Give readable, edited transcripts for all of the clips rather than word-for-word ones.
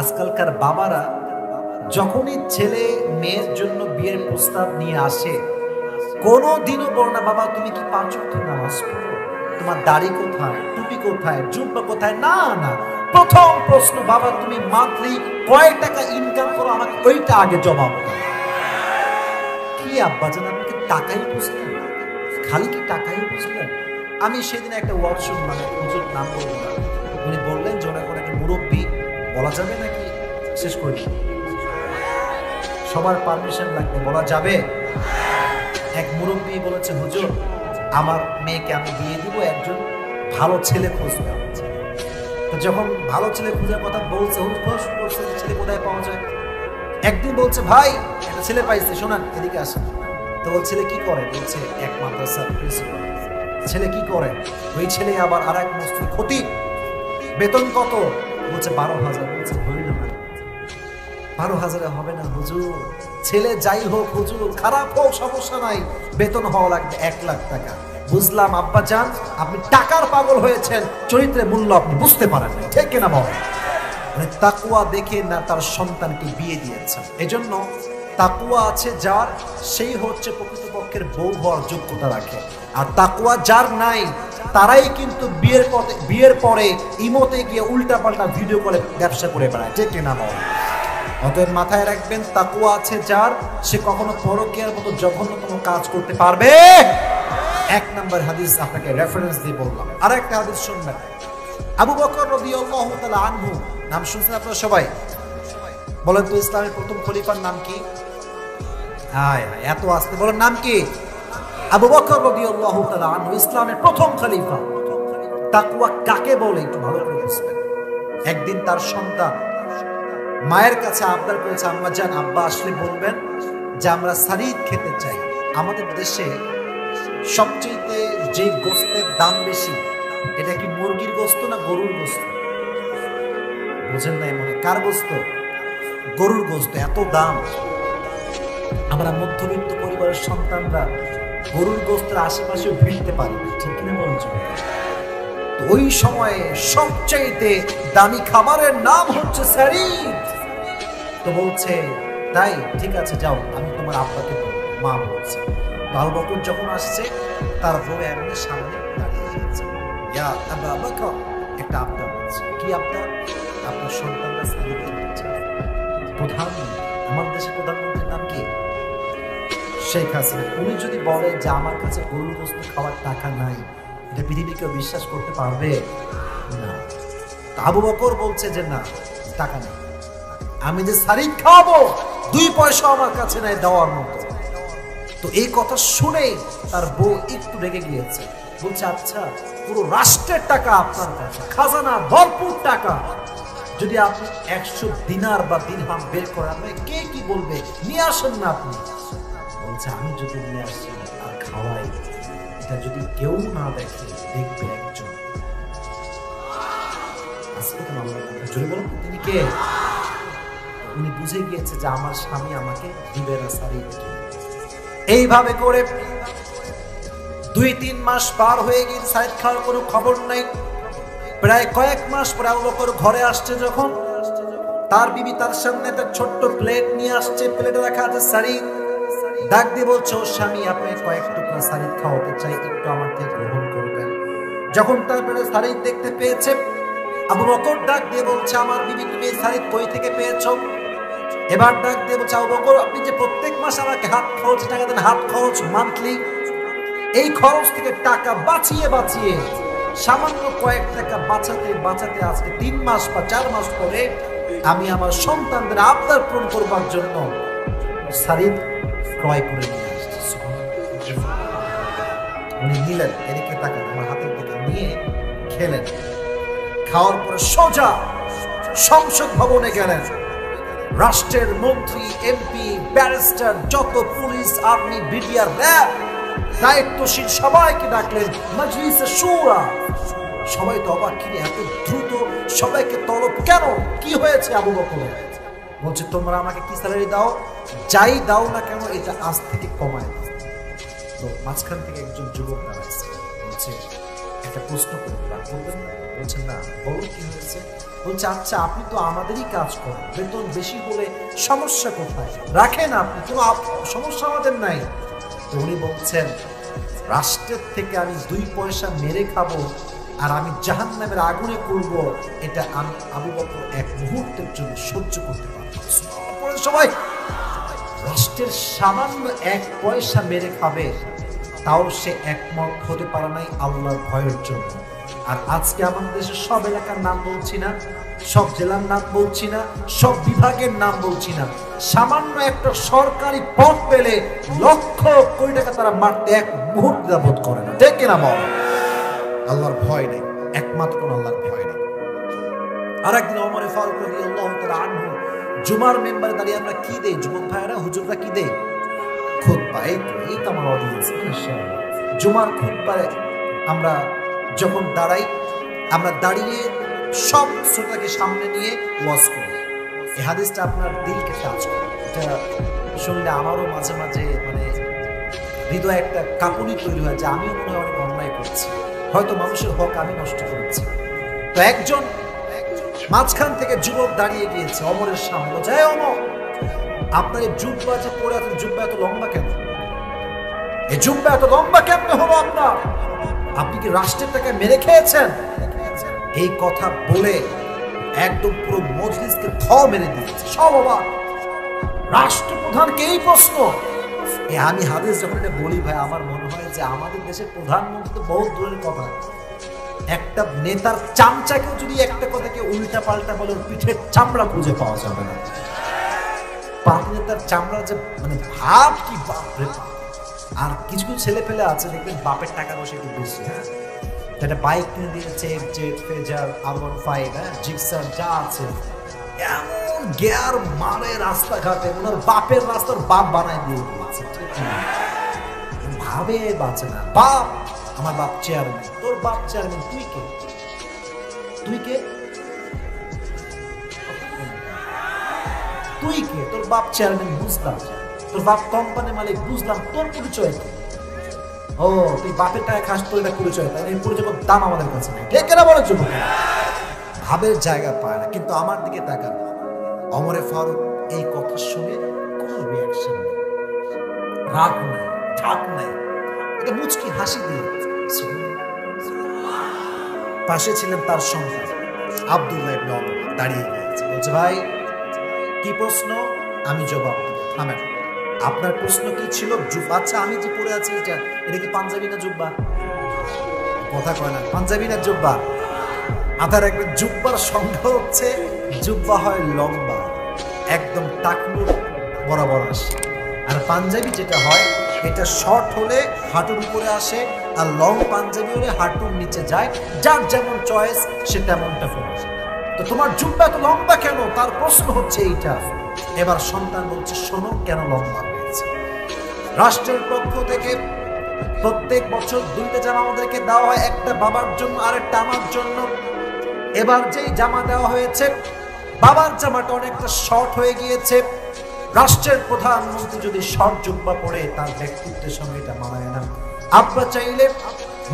আজকালকার বাবারা যখনই ছেলে মেয়ের জন্য বিয়ের প্রস্তাব নিয়ে আসে, কোনোদিনও বলে না বাবা তুমি কি 5 ওয়াক্ত নামাজ পড়ো, তোমার দাড়ি কোথায়, টুপি কোথায়, জুব্বা কোথায়। না না, প্রথম প্রশ্ন বাবা তুমি মান্থলি কয় টাকা ইনকাম করো, আমাকে ওইটা আগে জবাব দাও। কি আব্বা জান আপনি কি টাকাই বুঝলেন, খালি কি টাকাই বুঝলেন? আমি সেদিন একটা ওয়ার্ড শুনলাম, হুজুর নাম বলবো না, উনি বললেন যে ওনাকে একটা মুরব্বী বলা যাবে নাকি, শেষ করি সবার পারমিশন লাগবে, বলা যাবে? এক মুরব্বী বলেছে হুজুর আমার মেয়েকে আমি বিয়ে দিব, একজন ভালো ছেলে খুঁজবে। তো যখন ভালো ছেলে খোঁজার কথা বলছে, বলছে ছেলে কোথায় পাওয়া যায়। একদিন বলছে ভাই একটা ছেলে পাইছে, শোনান এদিকে আসেন। তো ওই ছেলে কি করে, বলছে এক মাদ্রাসার প্রিন্সিপাল। ছেলে কি করে, ওই ছেলে আবার আর এক মসজিদের খতিব, বেতন কত, বলছে 12,000। বলছে হইল না, 12,000 হবে না হুজুর, ছেলে যাই হোক হুজুর, খারাপ হোক সমস্যা নাই, বেতন হওয়া লাগবে 1 লাখ টাকা। বুঝলাম আব্বা জান আপনি টাকার পাগল হয়েছেন, চরিত্রের মূল্য আপনি বুঝতে পারেন না, ঠিক কিনা বল? মানে তাকওয়া দেখে না তার সন্তানকে বিয়ে দিয়েছেন। এজন্য তাকওয়া আছে যার, সেই হচ্ছে প্রকৃতপক্ষের বউ হওয়ার যোগ্যতা রাখে। আর তাকওয়া যার নাই, তারাই কিন্তু বিয়ের পরে ইমোতে গিয়ে উল্টাপাল্টা ভিডিও করে ব্যবসা করে বেড়ায়, ঠিক কিনা বল? অতএব মাথায় রাখবেন, তাকওয়া আছে যার, সে কখনো পরকীয়ার মতো জঘন্যতম কাজ করতে পারবে। 1 নম্বর হাদিস আপনাকে রেফারেন্স দিয়ে বললাম। আর একটা হাদিস শুনবেন, আবু বকর রাদিয়াল্লাহু তাআলা আনহু, নাম শুনছেন আপনারা সবাই? বলেন তো ইসলামের প্রথম খলিফার নাম কি? এত আসতে বলেন, নাম কি? আবু বকর রাদিয়াল্লাহু তাআলা আনহু ইসলামের প্রথম খলিফা। তাকওয়া কাকে বলে একটু ভালো করে বুঝবেন। একদিন তার সন্তান মায়ের কাছে আবদার করেছে, আম্মা জান আব্বা আসলে বলবেন যে আমরা সারিদ খেতে চাই। আমাদের দেশে সবচেয়ে যে গোস্তের দাম বেশি, এটা কি মুরগির গোস্ত না গরুর গোস্ত? বুঝেন নাই মনে? কার গোস্ত? গরুর গোস্ত। এত দাম, আমরা মধ্যবিত্ত পরিবারের সন্তানরা গরুর গোস্তের আশেপাশেও ভিড়তে পারি, ঠিক কিনা বলুন? তো ওই সময়ে সবচেয়ে দামি খাবারের নাম হচ্ছে সারিদ। তো বলছে তাই ঠিক আছে যাও, আমি তোমার আব্বাকে বলবো। মা বলছে। আবু বকর যখন আসছে, তার বউ এমনি সামনে দাঁড়িয়ে গেছে। ইয়া আবু বকর, একটা আবদার বলছে। কি আবদার? আপনার সন্তানরা সারিদ খেতে চায়। প্রধানমন্ত্রী, আমার দেশের প্রধানমন্ত্রীর নাম কি? শেখ হাসিনা। উনি যদি বলে যে আমার কাছে গরুর গোস্ত খাওয়ার টাকা নাই, এটা পৃথিবী কেউ বিশ্বাস করতে পারবে না। আবু বকর বলছে যে না, টাকা নেই, আমি যে সারিদ খাওয়াবো 2 পয়সা আমার কাছে নাই দেওয়ার মতো। তো এই কথা শুনে তার বউ একটু রেগে গিয়েছে। বলছে আচ্ছা, পুরো রাষ্ট্রের টাকা আপনার কাছে, খাজানা ভরপুর টাকা, যদি আপনি 100 দিনার বা দিরহাম বের করেন, আপনি কে কি বলবে, নিয়ে আসেন না আপনি। বলছে আমি যদি নিয়ে আসি আর খাওয়াই, এটা যদি কেউ না দেখে, দেখবে একজন। আজকে তো আমরা জোরে বলুন তিনি কে? উনি বুঝে গিয়েছে যে আমার স্বামী আমাকে দিবে না সারিদ। এইভাবে করে 2-3 মাস পার হয়ে গিয়ে সারিদ খাওয়ার কোনো খবর নাই। প্রায় কয়েক মাস পরে আবু বকর ঘরে আসছে যখন, তার বিবি তার সামনে একটা ছোট্ট প্লেট নিয়ে আসছে, প্লেটে রাখা আছে সারিদ। ডাক দিয়ে বলছে ও স্বামী, আপনি কয়েক টুকরা সারিদ খাওয়াতে চাই, একটু আমার থেকে গ্রহণ করবেন। যখন তার পেটে সারিদ দেখতে পেয়েছে, আবু বকর ডাক দিয়ে বলছে আমার বিবি তুমি এই সারিদ কই থেকে পেয়েছো? এবার ডাক দিয়ে বলছে আবু বকর আপনি যে প্রত্যেক মাসে আমাকে হাত খরচ টাকা দেন, হাত খরচ মান্থলি, এই খরচ থেকে টাকা বাঁচিয়ে বাঁচিয়ে সামান্য কয়েক টাকা বাঁচাতে বাঁচাতে আজকে 3 মাস বা 4 মাস পরে আমি আমার সন্তানদের আবদার পূরণ করবার জন্য সারিদ ক্রয় করে নিয়ে আসছি। উনি নিলেন, এদিকে তাকে আমার হাতের দিকে নিয়ে খেলেন। খাওয়ার পরে সোজা সংসদ ভবনে গেলেন। রাষ্ট্রের মন্ত্রী, এমপি, ব্যারিস্টার, যত পুলিশ, আর্মি, বিডিআর, র্যাব, দায়িত্বশীল সবাইকে ডাকলেন মজলিসে শুরা। সবাই তো অবাক, কিরে এত দ্রুত সবাইকে তলব কেন, কি হয়েছে আবু বকর? বলছে তোমরা আমাকে কি স্যালারি দাও, যাই দাও না কেন এটা আজ থেকে কমায় দাও। তো মাঝখান থেকে একজন যুবক দাঁড়াচ্ছে, বলছে একটা প্রশ্ন করবেন, বলছেন না, বলো কি হয়েছে? বলছে আচ্ছা আপনি তো আমাদেরই কাজ করেন, বেতন বেশি হলে সমস্যা কোথায়, রাখেন আপনি, কোনো সমস্যা আমাদের নাই। তো উনি বলছেন রাষ্ট্রের থেকে আমি 2 পয়সা মেরে খাবো আর আমি জাহান্নামের আগুনে করব, এটা আমি আবু বকর এক মুহূর্তের জন্য সহ্য করতে পারবো না। সবাই রাষ্ট্রের সামান্য 1 পয়সা মেরে খাবে, তাও সে একমত হতে পারে নাই আল্লাহর ভয়ের জন্য। আর আজকে আমাদের দেশের সব এলাকার নাম বলছি না, সব জেলার নাম বলছি না, সব বিভাগের নাম বলছি না, সামান্য একটা সরকারি পদ পেলে লক্ষ কোটি টাকা তারা মারতে এক মুহূর্ত বোধ করে না। ঠিক কিনা বল? আল্লাহর ভয় নেই, একমাত্র আল্লাহর ভয় নেই। আরেকদিন ওমর ফারুক রাদিয়াল্লাহু তাআলা আনহু জুমার মেম্বারে দাঁড়িয়ে আমরা কি দেই যুবক ভাইরা, হুজুররা কি দেই? খুতবা। এই তো আমার অডিয়েন্স। জুমার খুতবায় আমরা যখন দাঁড়াই, আমরা দাঁড়িয়ে সব শ্রোতাকে সামনে নিয়ে ওয়াজ করি। এই হাদিসটা আপনার দিলকে টাচ করে। এটা শুনলে আমারও মাঝে মাঝে মানে হৃদয়ে একটা কাঁপুনি তৈরি হয় যে আমিও মনে হয় অনেক অন্যায় করছি, হয়তো মানুষের হক আমি নষ্ট করেছি। তো একজন মাঝখান থেকে যুবক দাঁড়িয়ে গিয়েছে ওমরের সামনে, বলছে ওমর আপনার এই জুব্বা যে পরে আছেন, জুব্বা এত লম্বা কেন? এই জুব্বা এত লম্বা কেমনে হলো আপনার? আপনি কি রাষ্ট্রের টাকায় মেরে খেয়েছেন? এই কথা বলে একদম পুরো মজলিসকে থ মেরে দিয়েছে। সব অবাক, রাষ্ট্রপ্রধানকে এই প্রশ্ন। আমি হাদিস যখন এটা বলি ভাই, আমার মনে হয় যে আমাদের দেশের প্রধানমন্ত্রী তো বহুত দূরের কথা, একটা নেতার চামচাকেও যদি একটা কথাকে উল্টা পাল্টা বলে পিঠের চামড়া খুঁজে পাওয়া যাবে না। পার্টি নেতার চামড়া যে মানে ভাব কি, বাপরে বাপ। আর কিছু কিছু ছেলে পেলে আছে দেখবেন বাপের টাকা বসে একটু বেশি, হ্যাঁ একটা বাইক কিনে দিয়েছে, জেট ফেজার R15, হ্যাঁ জিক্সার যা আছে, এমন গিয়ার মারে রাস্তাঘাটে, ওনার বাপের রাস্তার বাপ বানায় দিয়ে দিয়েছে। ভাবে বাঁচে না। বাপ, আমার বাপ চেয়ারম্যান, তোর বাপ চেয়ারম্যান, তুই কে? তুই কে? তুই কে? তোর বাপ চেয়ারম্যান বুঝলাম, তোর বাপ কোম্পানি মালিক বুঝলাম, তোর পরিচয় কি? ও তুই বাপের টাকা খাস, তোর এটা পরিচয়, তাই এই পরিচয় দাম আমাদের কাছে নেই। ঠিক না বলো যুবক? ভাবের জায়গা পায় না। কিন্তু আমার দিকে তাকান, ওমর ফারুক এই কথা শুনে কোনো রিয়াকশন নেই, রাগ নাই, ঠাক নাই, এটা মুচকি হাসি দিয়ে। পাশে ছিলেন তার সন্তান আব্দুল্লাহ ইবনে ওমর, দাঁড়িয়ে গেছে, বলছে ভাই কি প্রশ্ন? আমি জবাব থামেন। আপনার প্রশ্ন কি ছিল? আচ্ছা আমি যে পরে আছি এটা কি পাঞ্জাবি না জুব্বা? কথা কয় না, পাঞ্জাবি না জুব্বা? মাথায় রাখবেন, জুব্বার সংখ্যা হচ্ছে, জুব্বা হয় লম্বা, একদম টাকনু বরাবর আসে। আর পাঞ্জাবি যেটা হয়, এটা শর্ট হলে হাঁটুর উপরে আসে, আর লং পাঞ্জাবি হলে হাঁটুর নিচে যায়। যার যেমন চয়েস সে তেমনটা পরে। তো তোমার জুব্বা এত লম্বা কেন? তার প্রশ্ন হচ্ছে এইটা। এবার সন্তান বলছে শোনো কেন লম্বা হয়েছে। রাষ্ট্রের পক্ষ থেকে প্রত্যেক বছর 2টা জামা আমাদেরকে দেওয়া হয়, একটা বাবার জন্য আর একটা আমার জন্য। এবার যেই জামা দেওয়া হয়েছে, বাবার জামাটা অনেকটা শর্ট হয়ে গিয়েছে। রাষ্ট্রের প্রধানমন্ত্রী যদি শর্ট জুব্বা পরে, তার ব্যক্তিত্বের সঙ্গে এটা মানায় না। আব্বা চাইলে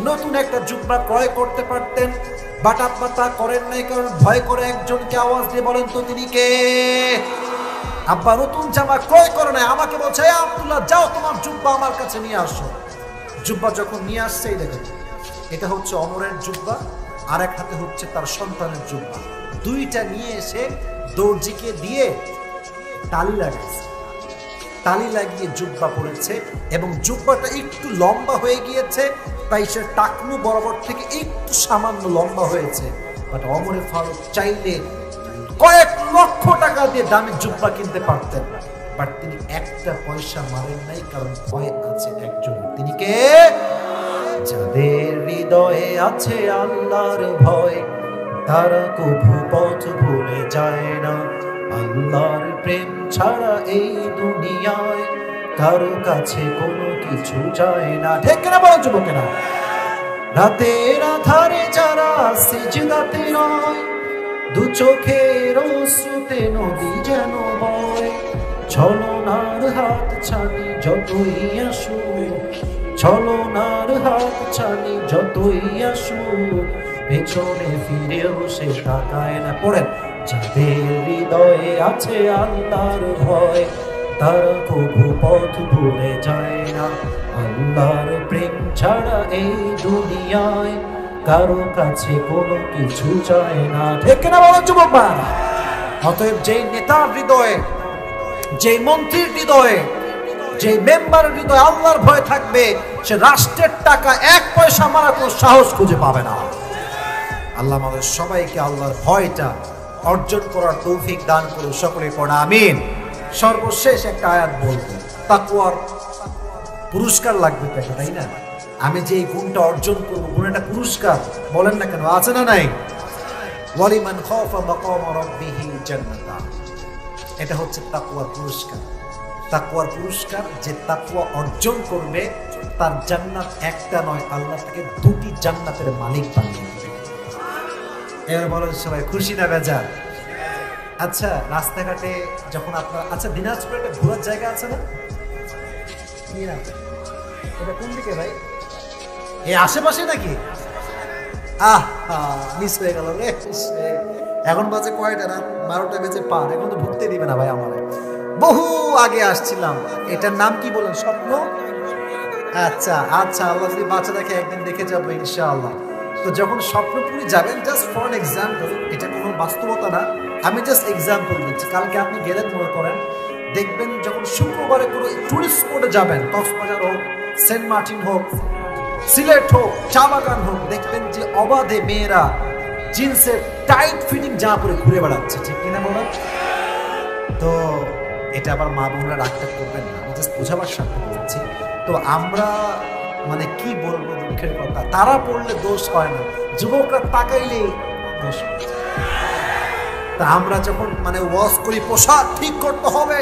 নতুন একটা জুব্বা ক্রয় করতে পারতেন, বাট আব্বা তা করেন নাই, কারণ ভয় করে একজনকে আওয়াজ দিয়ে বলেন তো তিনি কে? আব্বা নতুন জামা ক্রয় করে নাই, আমাকে বলছে আব্দুল্লাহ যাও তোমার জুব্বা আমার কাছে নিয়ে আসো। জুব্বা যখন নিয়ে আসছে, এই দেখেন এটা হচ্ছে ওমরের জুব্বা, আর এক হাতে হচ্ছে তার সন্তানের জুব্বা। দুইটা নিয়ে এসে দর্জিকে দিয়ে তালি লাগিয়েছে, তালি লাগিয়ে জুব্বা পরেছে, এবং জুব্বাটা একটু লম্বা হয়ে গিয়েছে, তাই সে টাকনু বরাবর থেকে একটু সামান্য লম্বা হয়েছে। বাট ওমর ফারুক চাইলে কয়েক লক্ষ টাকা দিয়ে দামি জুব্বা কিনতে পারতেন, বাট তিনি একটা পয়সা মারেন নাই, কারণ ভয় আছে একজন, তিনি কে? যাদের হৃদয়ে আছে আল্লাহর ভয়, তারা কভু পথ ভুলে যায় না। আল্লাহর প্রেম ছাড়া এই দুনিয়ায় কারো কাছে কোনো কিছু যায় না। ঠিক কিনা বলো যুবকেরা? রাতের আধারে যারা সিজদাতে রয়, দু চোখের অশ্রুতে নদী যেন বয়। ছলনার হাত ছানি যতই আসুক, ছলনার হাত ছানি যতই আসুক, পেছনে ফিরেও সে তাকায় না। পড়েন, যাদের হৃদয়ে আছে আল্লাহর ভয় তারা কবু পথ ভুলে যায় না। আল্লাহর প্রেম ছাড়া এই দুনিয়ায় কারো কাছে কোনো কিছু চায় না। ঠিক না বলো যুবক ভাইরা? অতএব যেই নেতার হৃদয়ে, যেই মন্ত্রীর হৃদয়ে, যেই মেম্বারের হৃদয়ে আল্লাহর ভয় থাকবে, সে রাষ্ট্রের টাকা এক পয়সা মারা কোনো সাহস খুঁজে পাবে না। আল্লাহ আমাদের সবাইকে আল্লাহর ভয়টা অর্জন করার তৌফিক দান করুন। সকলে পড়া আমিন। সর্বশেষ একটা আয়াত বলবো, তাকওয়ার পুরস্কার লাগবে তো, তাই না? আমি যে এই গুণটা অর্জন করবো, গুণটা পুরস্কার, বলেন না কেন, আছে না নাই? ওয়ালিমান খাফা মাকাম রাব্বিহি জান্নাতান, এটা হচ্ছে তাকওয়ার পুরস্কার। তাকওয়ার পুরস্কার, যে তাকওয়া অর্জন করবে তার জান্নাত একটা নয়, আল্লাহ তাকে দুটি জান্নাতের মালিক বানিয়ে দিবে। এর বলেন সবাই খুশি না বেজার? আচ্ছা, রাস্তাঘাটে যখন আপনার, আচ্ছা দিনাজপুরে একটা ঘোরার জায়গা আছে না? এটা কোন দিকে ভাই? এই আশেপাশে নাকি? মিস হয়ে গেল রে। এখন বাজে কয়টা? রাত 12টা বেজে পার। এখন তো ঢুকতে দিবে না ভাই আমারে। বহু আগে আসছিলাম। এটার নাম কি বলেন? স্বপ্ন? আচ্ছা আচ্ছা, আল্লাহ যদি বাচ্চা দেখে একদিন দেখে যাবো ইনশাআল্লাহ। তো যখন স্বপ্নপুরি যাবেন, জাস্ট ফর এন এক্সাম্পল, এটা কোনো বাস্তবতা না, আমি জাস্ট এক্সাম্পল দিচ্ছি। কালকে আপনি গেলেন মনে করেন, দেখবেন যখন শুক্রবারে কোনো টুরিস্ট স্পটে যাবেন, কক্সবাজার হোক, সেন্ট মার্টিন হোক, সিলেট হোক, চা বাগান হোক, দেখবেন যে অবাধে মেয়েরা জিন্সের টাইট ফিটিং জামা পরে ঘুরে বেড়াচ্ছে। ঠিক কিনা বলেন? তো এটা আবার মা বোনরা রাগটা করবেন না, আমি জাস্ট বোঝাবার সাথে বলছি। তো আমরা মানে কি বলবো, দুঃখের কথা, তারা পড়লে দোষ হয় না, যুবকরা তাকাইলেই দোষ হয়। তা আমরা যখন মানে ওয়াজ করি পোশাক ঠিক করতে হবে,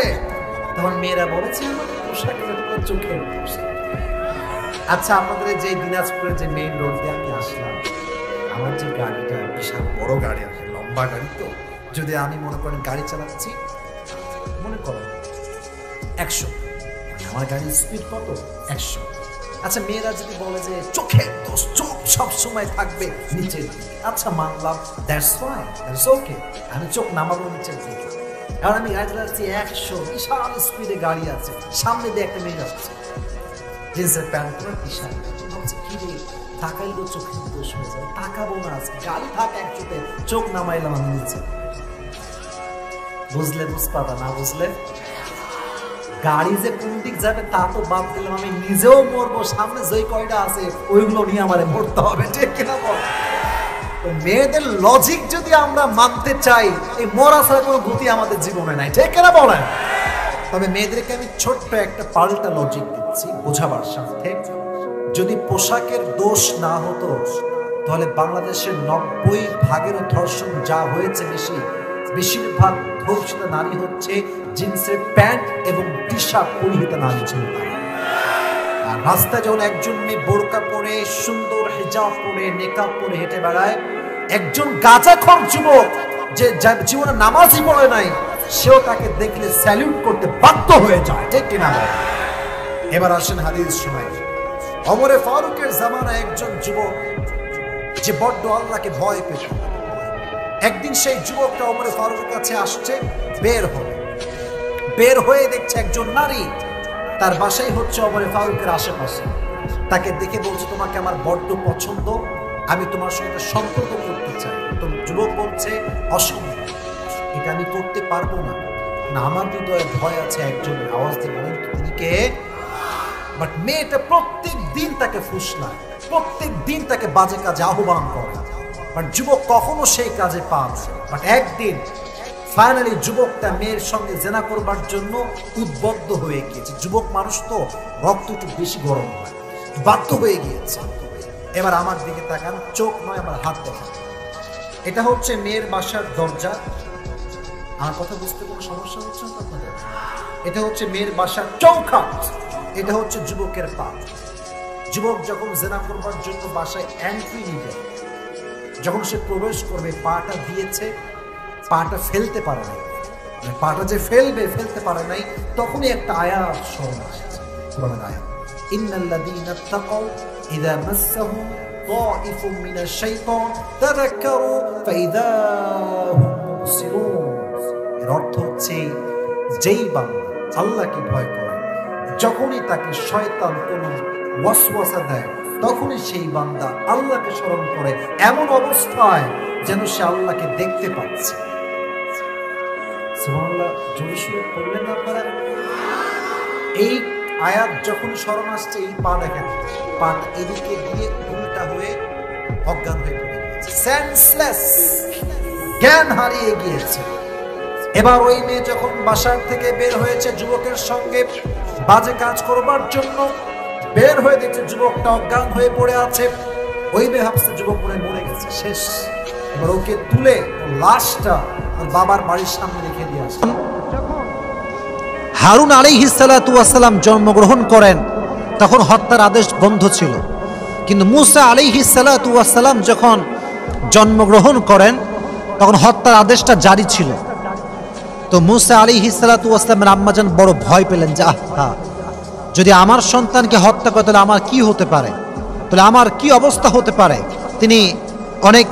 তখন মেয়েরা বলেছে আমাদের পোশাকের চোখের দোষ। আচ্ছা, আমাদের যে দিনাজপুরের যে মেইন রোড দিয়ে আমি আসলাম, আমার যে গাড়িটা বিশাল বড় গাড়ি আছে, লম্বা গাড়ি, তো যদি আমি মনে করেন গাড়ি চালাচ্ছি, মনে করেন 100, আমার গাড়ির স্পিড কত? 100। আচ্ছা, মেয়েরা যদি বলে যে চোখের দোষ, চোখ সবসময় থাকবে নিচের দিকে, আচ্ছা মানলাম, দ্যাটস ফাইন, দ্যাটস ওকে, আমি চোখ নামাবো নিচের দিকে। কারণ আমি গাড়ি চালাচ্ছি 100, বিশাল স্পিডে গাড়ি আছে, সামনে দিয়ে একটা মেয়ে আসছে, জিন্সের প্যান্ট পরে, বিশাল ভাবছে কি রে, তাকাইলেও চোখের দোষ হয়ে যাবে, তাকাবো না আজকে, গাড়ি থাক একসাথে, চোখ নামাইলাম আমি নিচে। বুঝলে? বুঝপাতা না বুঝলে? গাড়ি যে কোন দিক যাবে তা তো বাদ দিলাম, আমি নিজেও মরবো, সামনে যেই কয়টা আছে ওইগুলো নিয়ে আমারে মরতে হবে। ঠিক কিনা বল? মেয়েদের লজিক যদি আমরা মানতে চাই, এই মরা ছাড়া কোনো গতি আমাদের জীবনে নাই। ঠিক কিনা বলেন? তবে মেয়েদেরকে আমি ছোট্ট একটা পাল্টা লজিক দিচ্ছি বোঝাবার সাথে। যদি পোশাকের দোষ না হতো, তাহলে বাংলাদেশের 90% ধর্ষণ যা হয়েছে, বেশিরভাগ ধর্ষিত নারী হচ্ছে জিন্সের প্যান্ট এবং টি শার্ট পরিহিত নারী ছিল। আর রাস্তায় যখন একজন মেয়ে বোরকা পরে, সুন্দর হিজাব পরে, নেকাব পরে হেঁটে বেড়ায়, একজন গাঁজাখোর যুবক যে জীবনে নামাজই পড়ে নাই, সেও তাকে দেখলে স্যালুট করতে বাধ্য হয়ে যায়। ঠিক কিনা? এবার আসেন হাদিস শোনাই। ওমরে ফারুকের জামানায় একজন যুবক যে বড্ড আল্লাহকে ভয় পেত, একদিন সেই যুবকটা ওমরে ফারুকের কাছে আসছে, বের হয়ে দেখছে একজন নারী তার বাসাই হচ্ছে ওমরে ফারুকের আশেপাশে। তাকে দেখে বলছে, তোমাকে আমার বড্ড পছন্দ, আমি তোমার সঙ্গে সম্পর্ক করতে চাই। তো যুবক বলছে, অসম্ভব, এটা আমি করতে পারবো না, আমার হৃদয়ে ভয় আছে একজনের। আওয়াজ দিয়ে বলেন, তিনি কে? বাট মেয়েটা প্রত্যেক দিন তাকে ফুসলায়, প্রত্যেক দিন তাকে বাজে কাজে আহ্বান করে, বাট যুবক কখনো সেই কাজে পা দেয়। বাট একদিন ফাইনালি যুবকটা মেয়ের সঙ্গে জেনা করবার জন্য উদ্বুদ্ধ হয়ে গিয়েছে। যুবক মানুষ তো, রক্ত একটু বেশি গরম হয়, বাধ্য হয়ে গিয়েছে। এবার আমার দিকে তাকান, চোখ নয় আমার হাত দেখান। এটা হচ্ছে মেয়ের বাসার দরজা। আমার কথা বুঝতে কোনো সমস্যা হচ্ছে না আপনাদের? এটা হচ্ছে মেয়ের বাসার চৌকাঠ, এটা হচ্ছে যুবকের পা। যুবক যখন জেনা করবার জন্য বাসায় এন্ট্রি নিবে, যখন সে প্রবেশ করবে, পাটা দিয়েছে, পাটা ফেলতে পারে নাই, পাটা যে ফেলতে পারে নাই, তখনই একটা আয়াত স্মরণ আসছে, কোরআনের আয়াত, ইন্নাল্লাযীনা তাকাউ ইযা মাসসাহুম তাইফুম মিনাশ শাইতান তাযাক্কারু ফাইযা হুম মুবসিরুন। এর অর্থ হচ্ছে যেই বান্দা আল্লাহকে ভয় করে, যখনই তাকে শয়তান কোনো ওয়াসওয়াসা দেয়, তখনই সেই বান্দা আল্লাহকে স্মরণ করে এমন অবস্থায় যেন সে আল্লাহকে দেখতে পাচ্ছে। সুবহানাল্লাহ, জোরে সোরে পড়লেন আপনারা? এই আয়াত যখন স্মরণ আসছে, এই পা দেখেন, পাটা এদিকে দিয়ে উল্টা হয়ে অজ্ঞান হয়ে পড়ে গিয়েছে, সেন্সলেস, জ্ঞান হারিয়ে গিয়েছে। এবার ওই মেয়ে যখন বাসার থেকে বের হয়েছে যুবকের সঙ্গে বাজে কাজ করবার জন্য, বের হয়ে দেখছে যুবকটা অজ্ঞান হয়ে পড়ে আছে। ওই মেয়ে ভাবছে যুবক মরে গেছে, শেষ। এবার ওকে তুলে লাশটা ওর বাবার বাড়ির সামনে রেখে দিয়ে আসে। হারুন আলাইহিস সালাতু ওয়াস সালাম জন্মগ্রহণ করেন, তখন হত্যার আদেশ বন্ধ ছিল। কিন্তু মূসা আলাইহিস সালাতু ওয়াস সালাম যখন জন্মগ্রহণ করেন, তখন হত্যার আদেশটা জারি ছিল। তো মূসা আলাইহিস সালাতু ওয়াস সালামের আম্মাজান বড় ভয় পেলেন যে আহা, যদি আমার সন্তানকে হত্যা করে তাহলে আমার কি হতে পারে, তাহলে আমার কি অবস্থা হতে পারে। তিনি অনেক